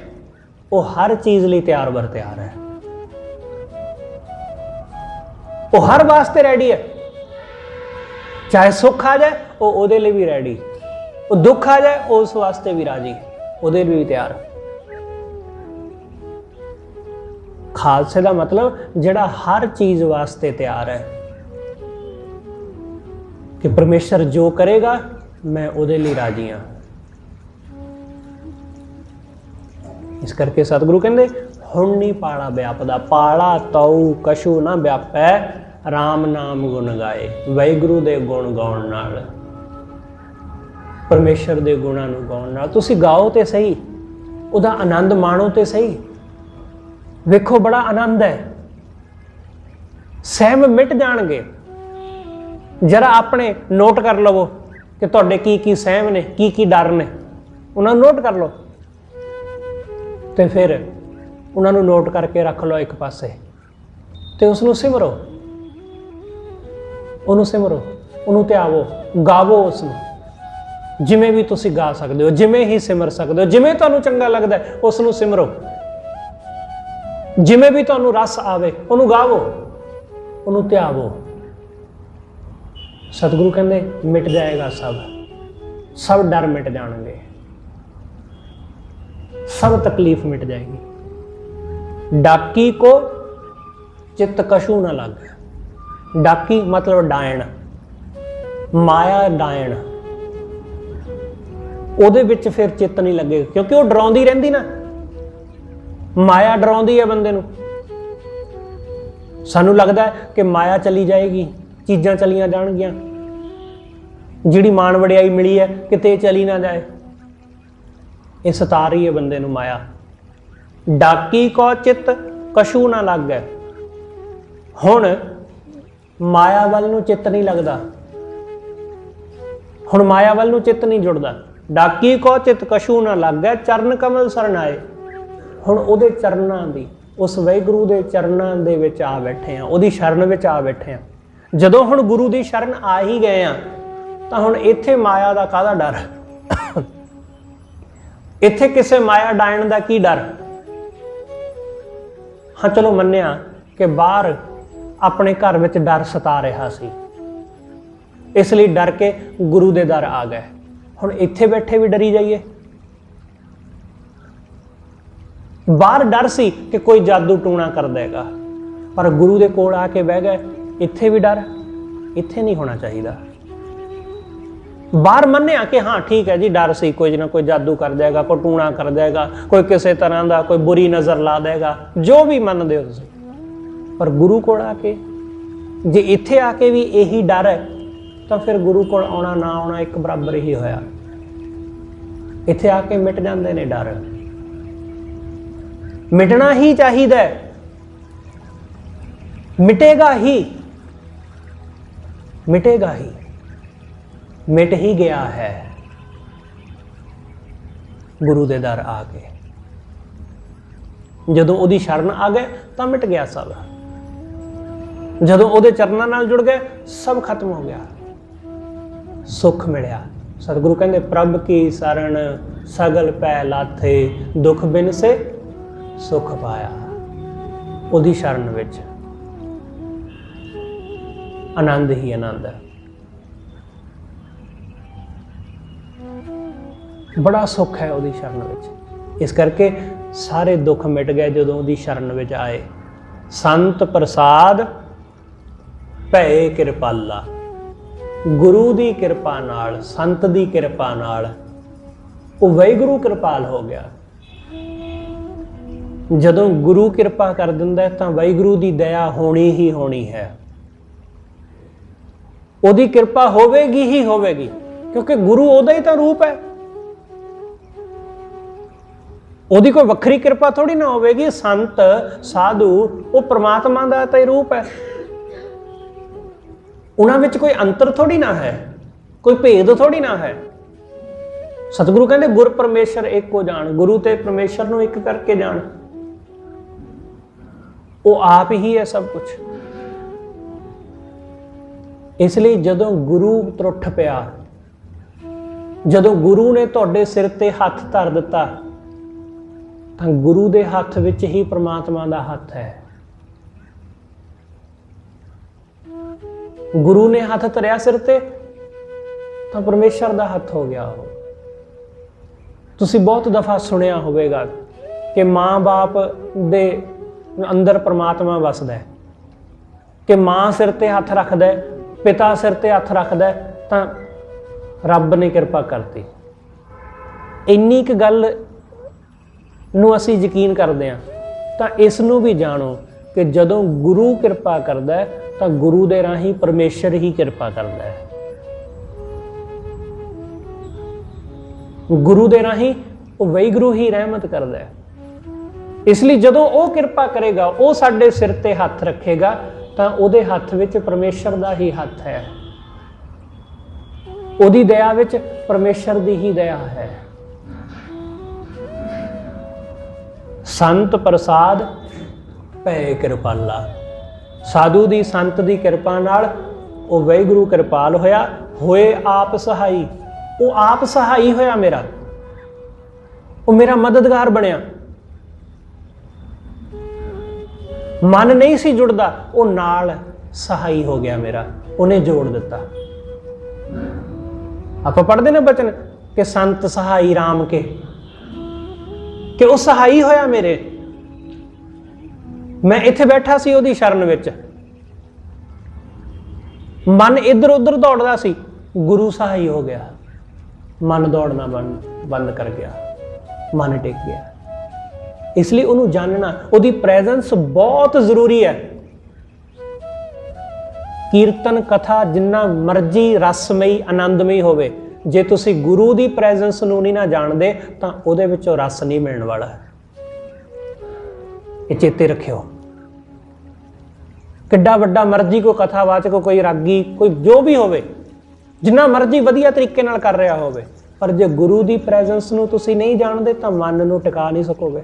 वो हर चीज़ लिए तैयार बर तैयार है, वो हर वास्ते रेडी है। चाहे सुख आ जाए वो उहदे लिए भी रेडी, वो दुख आ जाए उस वास्ते भी राजी, उहदे लिए भी तैयार। खालसे का मतलब जिहड़ा हर चीज़ वास्ते तैयार है कि परमेश्वर जो करेगा मैं उहदे लिए राजी हाँ। इस करके सतगुरु कहंदे हुण नहीं पाला व्यापदा। पाला ताऊ कछू ना व्यापै, राम नाम गुण गाए। वाहिगुरू दे गुण गाउण नाल, परमेश्वर दे गुणां नूं गाउण नाल तुसीं गाओ ते सही, उहदा आनंद माणो ते सही। वेखो बड़ा आनंद है, सहम मिट जाणगे। जरा अपने नोट कर लवो कि तुहाडे की सहम ने, की डर ने, उन्हां नोट कर लो। तो फिर ਉਹਨਾਂ ਨੂੰ ਨੋਟ ਕਰਕੇ ਰੱਖ ਲਓ ਇੱਕ ਪਾਸੇ ਤੇ ਉਸ ਨੂੰ ਸਿਮਰੋ, ਉਹਨੂੰ ਸਿਮਰੋ, ਉਹਨੂੰ ਧਿਆਵੋ, ਗਾਵੋ ਉਸ ਨੂੰ ਜਿਵੇਂ ਵੀ ਤੁਸੀਂ ਗਾ ਸਕਦੇ ਹੋ, ਜਿਵੇਂ ਹੀ ਸਿਮਰ ਸਕਦੇ ਹੋ, ਜਿਵੇਂ ਤੁਹਾਨੂੰ ਚੰਗਾ ਲੱਗਦਾ ਉਸ ਨੂੰ ਸਿਮਰੋ, ਜਿਵੇਂ ਵੀ ਤੁਹਾਨੂੰ ਰਸ ਆਵੇ ਉਹਨੂੰ ਗਾਵੋ, ਉਹਨੂੰ ਧਿਆਵੋ। ਸਤਿਗੁਰੂ ਕਹਿੰਦੇ ਮਿਟ ਜਾਏਗਾ ਸਭ ਡਰ ਮਿਟ ਜਾਣਗੇ, सब तकलीफ मिट जाएगी। डाकी को चित्त कशु न लगे। डाकी मतलब डायन, माया डायन, ਉਹਦੇ ਵਿੱਚ ਫਿਰ ਚਿੱਤ ਨਹੀਂ ਲੱਗੇਗਾ ਕਿਉਂਕਿ ਉਹ ਡਰਾਉਂਦੀ ਰਹਿੰਦੀ ਨਾ। ਮਾਇਆ ਡਰਾਉਂਦੀ ਹੈ ਬੰਦੇ ਨੂੰ। ਸਾਨੂੰ ਲੱਗਦਾ ਹੈ ਕਿ ਮਾਇਆ ਚਲੀ ਜਾਏਗੀ, ਚੀਜ਼ਾਂ ਚਲੀਆਂ ਜਾਣਗੀਆਂ, ਜਿਹੜੀ ਮਾਣ ਵਡਿਆਈ ਮਿਲੀ ਹੈ ਕਿਤੇ ਚਲੀ ਨਾ ਜਾਏ। ਇਹ ਸਤਾ ਰਹੀ ਹੈ ਬੰਦੇ ਨੂੰ ਮਾਇਆ। ਡਾਕੀ ਕੋ ਚਿੱਤ ਕਸ਼ੂ ਨਾ ਲੱਗੇ। ਹੁਣ ਮਾਇਆ ਵੱਲ ਨੂੰ ਚਿੱਤ ਨਹੀਂ ਲੱਗਦਾ, ਹੁਣ ਮਾਇਆ ਵੱਲ ਨੂੰ ਚਿੱਤ ਨਹੀਂ ਜੁੜਦਾ। ਡਾਕੀ ਕੋ ਚਿੱਤ ਕਸ਼ੂ ਨਾ ਲੱਗੇ, ਚਰਨ ਕਮਲ ਸਰਣ ਆਏ। ਹੁਣ ਉਹਦੇ ਚਰਨਾਂ ਦੀ, ਉਸ ਵਾਹਿਗੁਰੂ ਦੇ ਚਰਨਾਂ ਦੇ ਵਿੱਚ ਆ ਬੈਠੇ ਆ, ਉਹਦੀ ਸ਼ਰਨ ਵਿੱਚ ਆ ਬੈਠੇ ਆ। ਜਦੋਂ ਹੁਣ ਗੁਰੂ ਦੀ ਸ਼ਰਨ ਆ ਹੀ ਗਏ ਆ ਤਾਂ ਹੁਣ ਇੱਥੇ ਮਾਇਆ ਦਾ ਕਾਹਦਾ ਡਰ? ਇੱਥੇ ਕਿਸੇ ਮਾਇਆ ਡਾਇਣ ਦਾ ਕੀ ਡਰ? ਹਾਂ ਚਲੋ ਮੰਨਿਆ ਕਿ ਬਾਹਰ ਆਪਣੇ ਘਰ ਵਿੱਚ ਡਰ ਸਤਾ ਰਿਹਾ ਸੀ, ਇਸ ਲਈ ਡਰ ਕੇ ਗੁਰੂ ਦੇ ਦਰ ਆ ਗਏ। ਹੁਣ ਇੱਥੇ ਬੈਠੇ ਵੀ ਡਰੀ ਜਾਈਏ? ਬਾਹਰ ਡਰ ਸੀ ਕਿ ਕੋਈ ਜਾਦੂ ਟੂਣਾ ਕਰ ਦੇਗਾ, ਪਰ ਗੁਰੂ ਦੇ ਕੋਲ ਆ ਕੇ ਬਹਿ ਗਏ, ਇੱਥੇ ਵੀ ਡਰ। ਇੱਥੇ ਨਹੀਂ ਹੋਣਾ ਚਾਹੀਦਾ। ਬਾਹਰ ਮੰਨਿਆ ਕਿ ਹਾਂ ਠੀਕ ਹੈ ਜੀ, ਡਰ ਸੀ, ਕੋਈ ਨਾ ਕੋਈ ਜਾਦੂ ਕਰ ਦੇਗਾ, ਕੋਈ ਟੂਣਾ ਕਰ ਦੇਗਾ, ਕੋਈ ਕਿਸੇ ਤਰ੍ਹਾਂ ਦਾ ਕੋਈ ਬੁਰੀ ਨਜ਼ਰ ਲਾ ਦੇਗਾ, ਜੋ ਵੀ ਮੰਨਦੇ ਹੋ ਤੁਸੀਂ। ਪਰ ਗੁਰੂ ਕੋਲ ਆ ਕੇ ਜੇ ਇੱਥੇ ਆ ਕੇ ਵੀ ਇਹੀ ਡਰ ਹੈ ਤਾਂ ਫਿਰ ਗੁਰੂ ਕੋਲ ਆਉਣਾ ਨਾ ਆਉਣਾ ਇੱਕ ਬਰਾਬਰ ਹੀ ਹੋਇਆ। ਇੱਥੇ ਆ ਕੇ ਮਿਟ ਜਾਂਦੇ ਨੇ ਡਰ। ਮਿਟਣਾ ਹੀ ਚਾਹੀਦਾ, ਮਿਟੇਗਾ ਹੀ, ਮਿਟੇਗਾ ਹੀ, ਮਿਟ ਹੀ ਗਿਆ ਹੈ ਗੁਰੂ ਦੇ ਦਰ ਆ ਕੇ। ਜਦੋਂ ਉਹਦੀ ਸ਼ਰਨ ਆ ਗਏ ਤਾਂ ਮਿਟ ਗਿਆ ਸਭ। ਜਦੋਂ ਉਹਦੇ ਚਰਨਾਂ ਨਾਲ ਜੁੜ ਗਏ ਸਭ ਖਤਮ ਹੋ ਗਿਆ, ਸੁੱਖ ਮਿਲਿਆ। ਸਤਿਗੁਰੂ ਕਹਿੰਦੇ ਪ੍ਰਭ ਕੀ ਸਰਣ ਸਗਲ ਪੈ ਲਾਥੇ, ਦੁੱਖ ਬਿਨ ਸੇ ਸੁੱਖ ਪਾਇਆ। ਉਹਦੀ ਸ਼ਰਨ ਵਿੱਚ ਆਨੰਦ ਹੀ ਆਨੰਦ ਹੈ, ਬੜਾ ਸੁੱਖ ਹੈ ਉਹਦੀ ਸ਼ਰਨ ਵਿੱਚ। ਇਸ ਕਰਕੇ ਸਾਰੇ ਦੁੱਖ ਮਿਟ ਗਏ ਜਦੋਂ ਉਹਦੀ ਸ਼ਰਨ ਵਿੱਚ ਆਏ। ਸੰਤ ਪ੍ਰਸਾਦ ਭਏ ਕਿਰਪਾਲਾ। ਗੁਰੂ ਦੀ ਕਿਰਪਾ ਨਾਲ, ਸੰਤ ਦੀ ਕਿਰਪਾ ਨਾਲ ਉਹ ਵਾਹਿਗੁਰੂ ਕਿਰਪਾਲ ਹੋ ਗਿਆ। ਜਦੋਂ ਗੁਰੂ ਕਿਰਪਾ ਕਰ ਦਿੰਦਾ ਤਾਂ ਵਾਹਿਗੁਰੂ ਦੀ ਦਇਆ ਹੋਣੀ ਹੀ ਹੋਣੀ ਹੈ। ਉਹਦੀ ਕਿਰਪਾ ਹੋਵੇਗੀ ਹੀ ਹੋਵੇਗੀ, ਕਿਉਂਕਿ ਗੁਰੂ ਉਹਦਾ ਹੀ ਤਾਂ ਰੂਪ ਹੈ। ਉਹਦੀ ਕੋਈ ਵੱਖਰੀ ਕਿਰਪਾ ਥੋੜੀ ਨਾ ਹੋਵੇਗੀ। ਸੰਤ ਸਾਧੂ ਉਹ ਪ੍ਰਮਾਤਮਾ ਦਾ ਤਾਂ ਰੂਪ ਹੈ, ਉਹਨਾਂ ਵਿੱਚ ਕੋਈ ਅੰਤਰ ਥੋੜੀ ਨਾ ਹੈ, ਕੋਈ ਭੇਦ ਥੋੜੀ ਨਾ ਹੈ। ਸਤਿਗੁਰੂ ਕਹਿੰਦੇ ਗੁਰ ਪਰਮੇਸ਼ਰ ਇੱਕੋ ਜਾਣ। ਗੁਰੂ ਤੇ ਪਰਮੇਸ਼ਰ ਨੂੰ ਇੱਕ ਕਰਕੇ ਜਾਣ। ਉਹ ਆਪ ਹੀ ਹੈ ਸਭ ਕੁਝ। ਇਸ ਲਈ ਜਦੋਂ ਗੁਰੂ ਤਰੁੱਠ ਪਿਆ, ਜਦੋਂ ਗੁਰੂ ਨੇ ਤੁਹਾਡੇ ਸਿਰ ਤੇ ਹੱਥ ਧਰ ਦਿੱਤਾ ਤਾਂ ਗੁਰੂ ਦੇ ਹੱਥ ਵਿੱਚ ਹੀ ਪ੍ਰਮਾਤਮਾ ਦਾ ਹੱਥ ਹੈ। ਗੁਰੂ ਨੇ ਹੱਥ ਧਰਿਆ ਸਿਰ ਤੇ ਤਾਂ ਪਰਮੇਸ਼ਰ ਦਾ ਹੱਥ ਹੋ ਗਿਆ ਉਹ। ਤੁਸੀਂ ਬਹੁਤ ਦਫਾ ਸੁਣਿਆ ਹੋਵੇਗਾ ਕਿ ਮਾਂ-ਬਾਪ ਦੇ ਅੰਦਰ ਪਰਮਾਤਮਾ ਵਸਦਾ ਹੈ, ਕਿ ਮਾਂ ਸਿਰ ਤੇ ਹੱਥ ਰੱਖਦਾ ਹੈ, ਪਿਤਾ ਸਿਰ ਤੇ ਹੱਥ ਰੱਖਦਾ ਤਾਂ ਰੱਬ ਨੇ ਕਿਰਪਾ ਕਰਤੀ। ਇੰਨੀ ਕੁ ਗੱਲ ਨੂੰ ਅਸੀਂ ਯਕੀਨ ਕਰਦੇ ਹਾਂ ਤਾਂ ਇਸ ਨੂੰ ਵੀ ਜਾਣੋ ਕਿ ਜਦੋਂ ਗੁਰੂ ਕਿਰਪਾ ਕਰਦਾ ਤਾਂ ਗੁਰੂ ਦੇ ਰਾਹੀਂ ਪਰਮੇਸ਼ਰ ਹੀ ਕਿਰਪਾ ਕਰਦਾ ਹੈ। ਗੁਰੂ ਦੇ ਰਾਹੀਂ ਉਹ ਵਾਹਿਗੁਰੂ ਹੀ ਰਹਿਮਤ ਕਰਦਾ ਹੈ। ਇਸ ਲਈ ਜਦੋਂ ਉਹ ਕਿਰਪਾ ਕਰੇਗਾ, ਉਹ ਸਾਡੇ ਸਿਰ ਤੇ ਹੱਥ ਰੱਖੇਗਾ ਤਾਂ ਉਹਦੇ ਹੱਥ ਵਿੱਚ ਪਰਮੇਸ਼ਰ ਦਾ ਹੀ ਹੱਥ ਹੈ। ਉਹਦੀ ਦਇਆ ਵਿੱਚ ਪਰਮੇਸ਼ਰ ਦੀ ਹੀ ਦਇਆ ਹੈ। ਸੰਤ ਪ੍ਰਸਾਦ ਭੈ ਕਿਰਪਾਲਾ। ਸਾਧੂ ਦੀ ਸੰਤ ਦੀ ਕਿਰਪਾ ਨਾਲ ਉਹ ਵਾਹਿਗੁਰੂ ਕਿਰਪਾਲ ਹੋਇਆ, ਹੋਏ ਆਪ ਸਹਾਈ। ਉਹ ਆਪ ਸਹਾਈ ਹੋਇਆ ਮੇਰਾ, ਉਹ ਮੇਰਾ ਮਦਦਗਾਰ ਬਣਿਆ। ਮਨ ਨਹੀਂ ਸੀ ਜੁੜਦਾ, ਉਹ ਨਾਲ ਸਹਾਈ ਹੋ ਗਿਆ ਮੇਰਾ, ਉਹਨੇ ਜੋੜ ਦਿੱਤਾ। ਆਪਾਂ ਪੜ੍ਹਦੇ ਨਾ ਬਚਨ ਕਿ ਸੰਤ ਸਹਾਈ ਰਾਮ ਕੇ, ਕਿ ਉਹ ਸਹਾਈ ਹੋਇਆ ਮੇਰੇ। ਮੈਂ ਇੱਥੇ ਬੈਠਾ ਸੀ ਉਹਦੀ ਸ਼ਰਨ ਵਿੱਚ, ਮਨ ਇੱਧਰ ਉੱਧਰ ਦੌੜਦਾ ਸੀ, ਗੁਰੂ ਸਹਾਈ ਹੋ ਗਿਆ, ਮਨ ਦੌੜਨਾ ਬੰਦ ਕਰ ਗਿਆ, ਮਨ ਟਿਕ ਗਿਆ। ਇਸ ਲਈ ਉਹਨੂੰ ਜਾਣਨਾ, ਉਹਦੀ ਪ੍ਰੈਜ਼ੈਂਸ ਬਹੁਤ ਜ਼ਰੂਰੀ ਹੈ। ਕੀਰਤਨ ਕਥਾ ਜਿੰਨਾ ਮਰਜੀ ਰਸਮਈ ਆਨੰਦਮਈ ਹੋਵੇ, ਜੇ ਤੁਸੀਂ ਗੁਰੂ ਦੀ ਪ੍ਰੈਜ਼ੈਂਸ ਨੂੰ ਨਹੀਂ ਨਾ ਜਾਣਦੇ ਤਾਂ ਉਹਦੇ ਵਿੱਚੋਂ ਰਸ ਨਹੀਂ ਮਿਲਣ ਵਾਲਾ। ਇਹ ਚੇਤੇ ਰੱਖਿਓ। ਕਿੱਡਾ ਵੱਡਾ ਮਰਜੀ ਕੋਈ ਕਥਾਵਾਚਕ, ਕੋਈ ਰਾਗੀ, ਕੋਈ ਜੋ ਵੀ ਹੋਵੇ, ਜਿੰਨਾ ਮਰਜੀ ਵਧੀਆ ਤਰੀਕੇ ਨਾਲ ਕਰ ਰਿਹਾ ਹੋਵੇ, ਪਰ ਜੇ ਗੁਰੂ ਦੀ ਪ੍ਰੈਜ਼ੈਂਸ ਨੂੰ ਤੁਸੀਂ ਨਹੀਂ ਜਾਣਦੇ ਤਾਂ ਮਨ ਨੂੰ ਟਿਕਾ ਨਹੀਂ ਸਕੋਗੇ।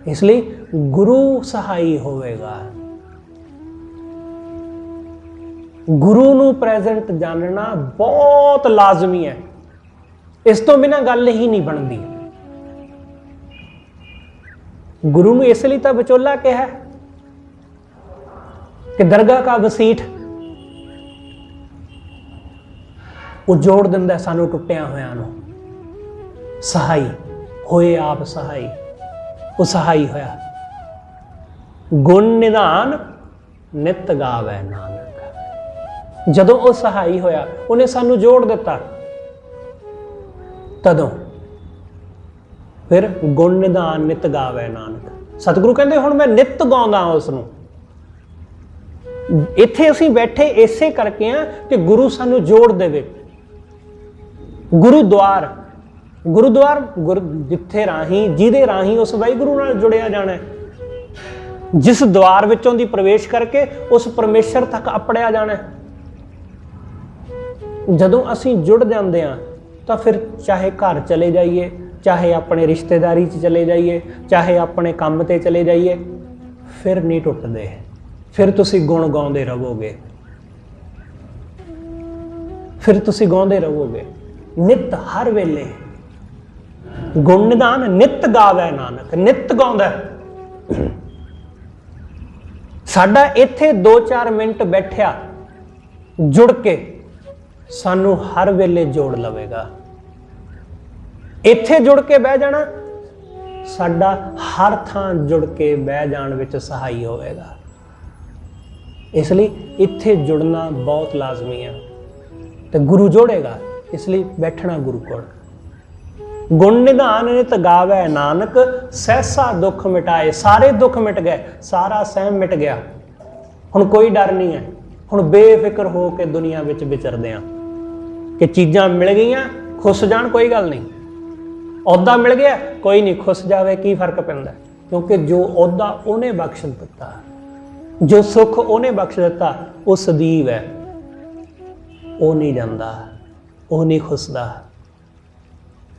ਇਸ ਲਈ ਗੁਰੂ ਸਹਾਈ ਹੋਵੇਗਾ। ਗੁਰੂ ਨੂੰ ਪ੍ਰੈਜ਼ੈਂਟ ਜਾਣਨਾ ਬਹੁਤ ਲਾਜ਼ਮੀ ਹੈ। ਇਸ ਤੋਂ ਬਿਨਾਂ ਗੱਲ ਹੀ ਨਹੀਂ ਬਣਦੀ। ਗੁਰੂ ਨੂੰ ਇਸ ਲਈ ਤਾਂ ਵਿਚੋਲਾ ਕਿਹਾ ਕਿ ਦਰਗਾਹ ਕਾ ਵਸੀਠ, ਉਹ ਜੋੜ ਦਿੰਦਾ ਸਾਨੂੰ ਟੁੱਟਿਆਂ ਹੋਇਆਂ ਨੂੰ। ਸਹਾਈ ਹੋਏ ਆਪ ਸਹਾਈ, ਉਹ ਸਹਾਈ ਹੋਇਆ। ਗੁਣ ਨਿਧਾਨ ਨਿਤ ਗਾਵੇ ਨਾਨਕ। ਜਦੋਂ ਉਹ ਸਹਾਈ ਹੋਇਆ, ਉਹਨੇ ਸਾਨੂੰ ਜੋੜ ਦਿੱਤਾ, ਤਦੋਂ ਫਿਰ ਗੁਣ ਨਿਧਾਨ ਨਿਤ ਗਾਵੇ ਨਾਨਕ। ਸਤਿਗੁਰੂ ਕਹਿੰਦੇ ਹੁਣ ਮੈਂ ਨਿਤ ਗਾਉਂਦਾ ਉਸ ਨੂੰ। ਇੱਥੇ ਅਸੀਂ ਬੈਠੇ ਇਸੇ ਕਰਕੇ ਆ ਕਿ ਗੁਰੂ ਸਾਨੂੰ ਜੋੜ ਦੇਵੇ। ਗੁਰੂਦੁਆਰ ਜਿੱਥੇ ਰਾਹੀਂ, ਜਿਹਦੇ ਰਾਹੀਂ ਉਸ ਵਾਹਿਗੁਰੂ ਨਾਲ ਜੁੜਿਆ ਜਾਣਾ, ਜਿਸ ਦੁਆਰ ਵਿੱਚੋਂ ਦੀ ਪ੍ਰਵੇਸ਼ ਕਰਕੇ ਉਸ ਪਰਮੇਸ਼ਰ ਤੱਕ ਅਪੜਿਆ ਜਾਣਾ। ਜਦੋਂ ਅਸੀਂ ਜੁੜ ਜਾਂਦੇ ਹਾਂ ਤਾਂ ਫਿਰ ਚਾਹੇ ਘਰ ਚਲੇ ਜਾਈਏ, ਚਾਹੇ ਆਪਣੇ ਰਿਸ਼ਤੇਦਾਰੀ 'ਚ ਚਲੇ ਜਾਈਏ, ਚਾਹੇ ਆਪਣੇ ਕੰਮ ਤੇ ਚਲੇ ਜਾਈਏ, ਫਿਰ ਨਹੀਂ ਟੁੱਟਦੇ। ਫਿਰ ਤੁਸੀਂ ਗੁਣ ਗਾਉਂਦੇ ਰਹੋਗੇ, ਫਿਰ ਤੁਸੀਂ ਗਾਉਂਦੇ ਰਹੋਗੇ ਨਿਤ, ਹਰ ਵੇਲੇ। ਗੁਣ ਨਿਧਾਨ ਨਿਤ ਗਾਵੇ ਨਾਨਕ, ਨਿਤ ਗਾਉਂਦਾ। ਸਾਡਾ ਇੱਥੇ 2-4 ਮਿੰਟ ਬੈਠਿਆ ਜੁੜ ਕੇ ਸਾਨੂੰ ਹਰ ਵੇਲੇ ਜੋੜ ਲਵੇਗਾ। ਇੱਥੇ ਜੁੜ ਕੇ ਬਹਿ ਜਾਣਾ ਸਾਡਾ ਹਰ ਥਾਂ ਜੁੜ ਕੇ ਬਹਿ ਜਾਣ ਵਿੱਚ ਸਹਾਈ ਹੋਵੇਗਾ। ਇਸ ਲਈ ਇੱਥੇ ਜੁੜਨਾ ਬਹੁਤ ਲਾਜ਼ਮੀ ਹੈ ਤੇ ਗੁਰੂ ਜੋੜੇਗਾ। ਇਸ ਲਈ ਬੈਠਣਾ ਗੁਰੂ ਕੋਲ। ਗੁਣ ਨਿਧਾਨ ਨਿਤ ਗਾਵੇ ਨਾਨਕ, ਸਹਿਸਾ ਦੁੱਖ ਮਿਟਾਏ। ਸਾਰੇ ਦੁੱਖ ਮਿਟ ਗਏ, ਸਾਰਾ ਸਹਿਮ ਮਿਟ ਗਿਆ। ਹੁਣ ਕੋਈ ਡਰ ਨਹੀਂ ਹੈ। ਹੁਣ ਬੇਫਿਕਰ ਹੋ ਕੇ ਦੁਨੀਆ ਵਿੱਚ ਵਿਚਰਦੇ ਹਾਂ ਕਿ ਚੀਜ਼ਾਂ ਮਿਲ ਗਈਆਂ, ਖੁਸ਼ ਜਾਣ, ਕੋਈ ਗੱਲ ਨਹੀਂ। ਅਹੁਦਾ ਮਿਲ ਗਿਆ, ਕੋਈ ਨਹੀਂ, ਖੁਸ਼ ਜਾਵੇ, ਕੀ ਫਰਕ ਪੈਂਦਾ? ਕਿਉਂਕਿ ਜੋ ਅਹੁਦਾ ਉਹਨੇ ਬਖਸ਼ ਦਿੱਤਾ, ਜੋ ਸੁੱਖ ਉਹਨੇ ਬਖਸ਼ ਦਿੱਤਾ, ਉਹ ਸਦੀਵ ਹੈ। ਉਹ ਨਹੀਂ ਜਾਂਦਾ, ਉਹ ਨਹੀਂ ਖੁੱਸਦਾ।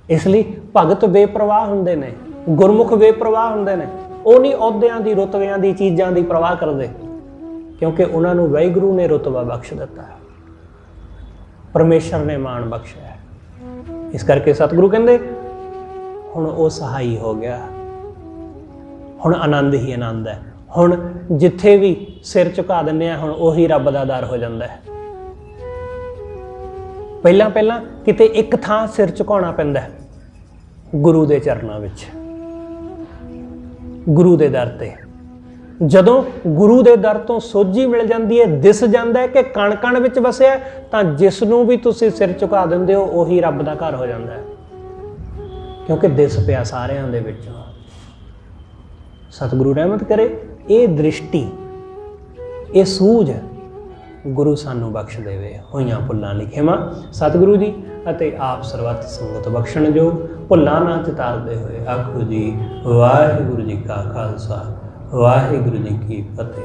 ਇਸ ਲਈ ਭਗਤ ਬੇਪਰਵਾਹ ਹੁੰਦੇ ਨੇ, ਗੁਰਮੁਖ ਬੇਪਰਵਾਹ ਹੁੰਦੇ ਨੇ। ਉਹ ਨਹੀਂ ਅਹੁਦਿਆਂ ਦੀ, ਰੁਤਬਿਆਂ ਦੀ, ਚੀਜ਼ਾਂ ਦੀ ਪਰਵਾਹ ਕਰਦੇ, ਕਿਉਂਕਿ ਉਹਨਾਂ ਨੂੰ ਵਾਹਿਗੁਰੂ ਨੇ ਰੁਤਬਾ ਬਖਸ਼ ਦਿੱਤਾ, ਪਰਮੇਸ਼ਰ ਨੇ ਮਾਣ ਬਖਸ਼ਿਆ। ਇਸ ਕਰਕੇ ਸਤਿਗੁਰੂ ਕਹਿੰਦੇ ਹੁਣ ਉਹ ਸਹਾਈ ਹੋ ਗਿਆ। ਹੁਣ ਆਨੰਦ ਹੀ ਆਨੰਦ ਹੈ। ਹੁਣ ਜਿੱਥੇ ਵੀ ਸਿਰ ਝੁਕਾ ਦਿੰਦੇ ਆ, ਹੁਣ ਉਹੀ ਰੱਬ ਦਾ ਦਰ ਹੋ ਜਾਂਦਾ ਹੈ। ਪਹਿਲਾਂ ਕਿਤੇ ਇੱਕ ਥਾਂ ਸਿਰ ਝੁਕਾਉਣਾ ਪੈਂਦਾ, ਗੁਰੂ ਦੇ ਚਰਨਾਂ ਵਿੱਚ, ਗੁਰੂ ਦੇ ਦਰ ਤੇ। ਜਦੋਂ ਗੁਰੂ ਦੇ ਦਰ ਤੋਂ ਸੋਝੀ ਮਿਲ ਜਾਂਦੀ ਹੈ, ਦਿਸ ਜਾਂਦਾ ਹੈ ਕਿ ਕਣ ਕਣ ਵਿੱਚ ਵਸਿਆ, ਤਾਂ ਜਿਸ ਨੂੰ ਵੀ ਤੁਸੀਂ ਸਿਰ ਝੁਕਾ ਦਿੰਦੇ ਹੋ ਉਹੀ ਰੱਬ ਦਾ ਘਰ ਹੋ ਜਾਂਦਾ ਹੈ, ਕਿਉਂਕਿ ਦਿਸ ਪਿਆ ਸਾਰਿਆਂ ਦੇ ਵਿੱਚੋਂ। ਸਤਿਗੁਰੂ ਰਹਿਮਤ ਕਰੇ। ਇਹ ਦ੍ਰਿਸ਼ਟੀ, ਇਹ ਸੂਝ ਗੁਰੂ ਸਾਨੂੰ ਬਖਸ਼ ਦੇਵੇ। ਹੋਈਆਂ ਭੁੱਲਾਂ ਲਈ ਖਿਮਾ ਸਤਿਗੁਰੂ ਜੀ, ਅਤੇ ਆਪ ਸਰਬੱਤ ਸੰਗਤ ਬਖਸ਼ਣ ਜੋ। ਭੁੱਲਾਂ ਨਾ ਚਿਤਾਰਦੇ ਹੋਏ ਆਖੋ ਜੀ ਵਾਹਿਗੁਰੂ ਜੀ ਕਾ ਖਾਲਸਾ, ਵਾਹਿਗੁਰੂ ਜੀ ਕੀ ਫਤਿਹ।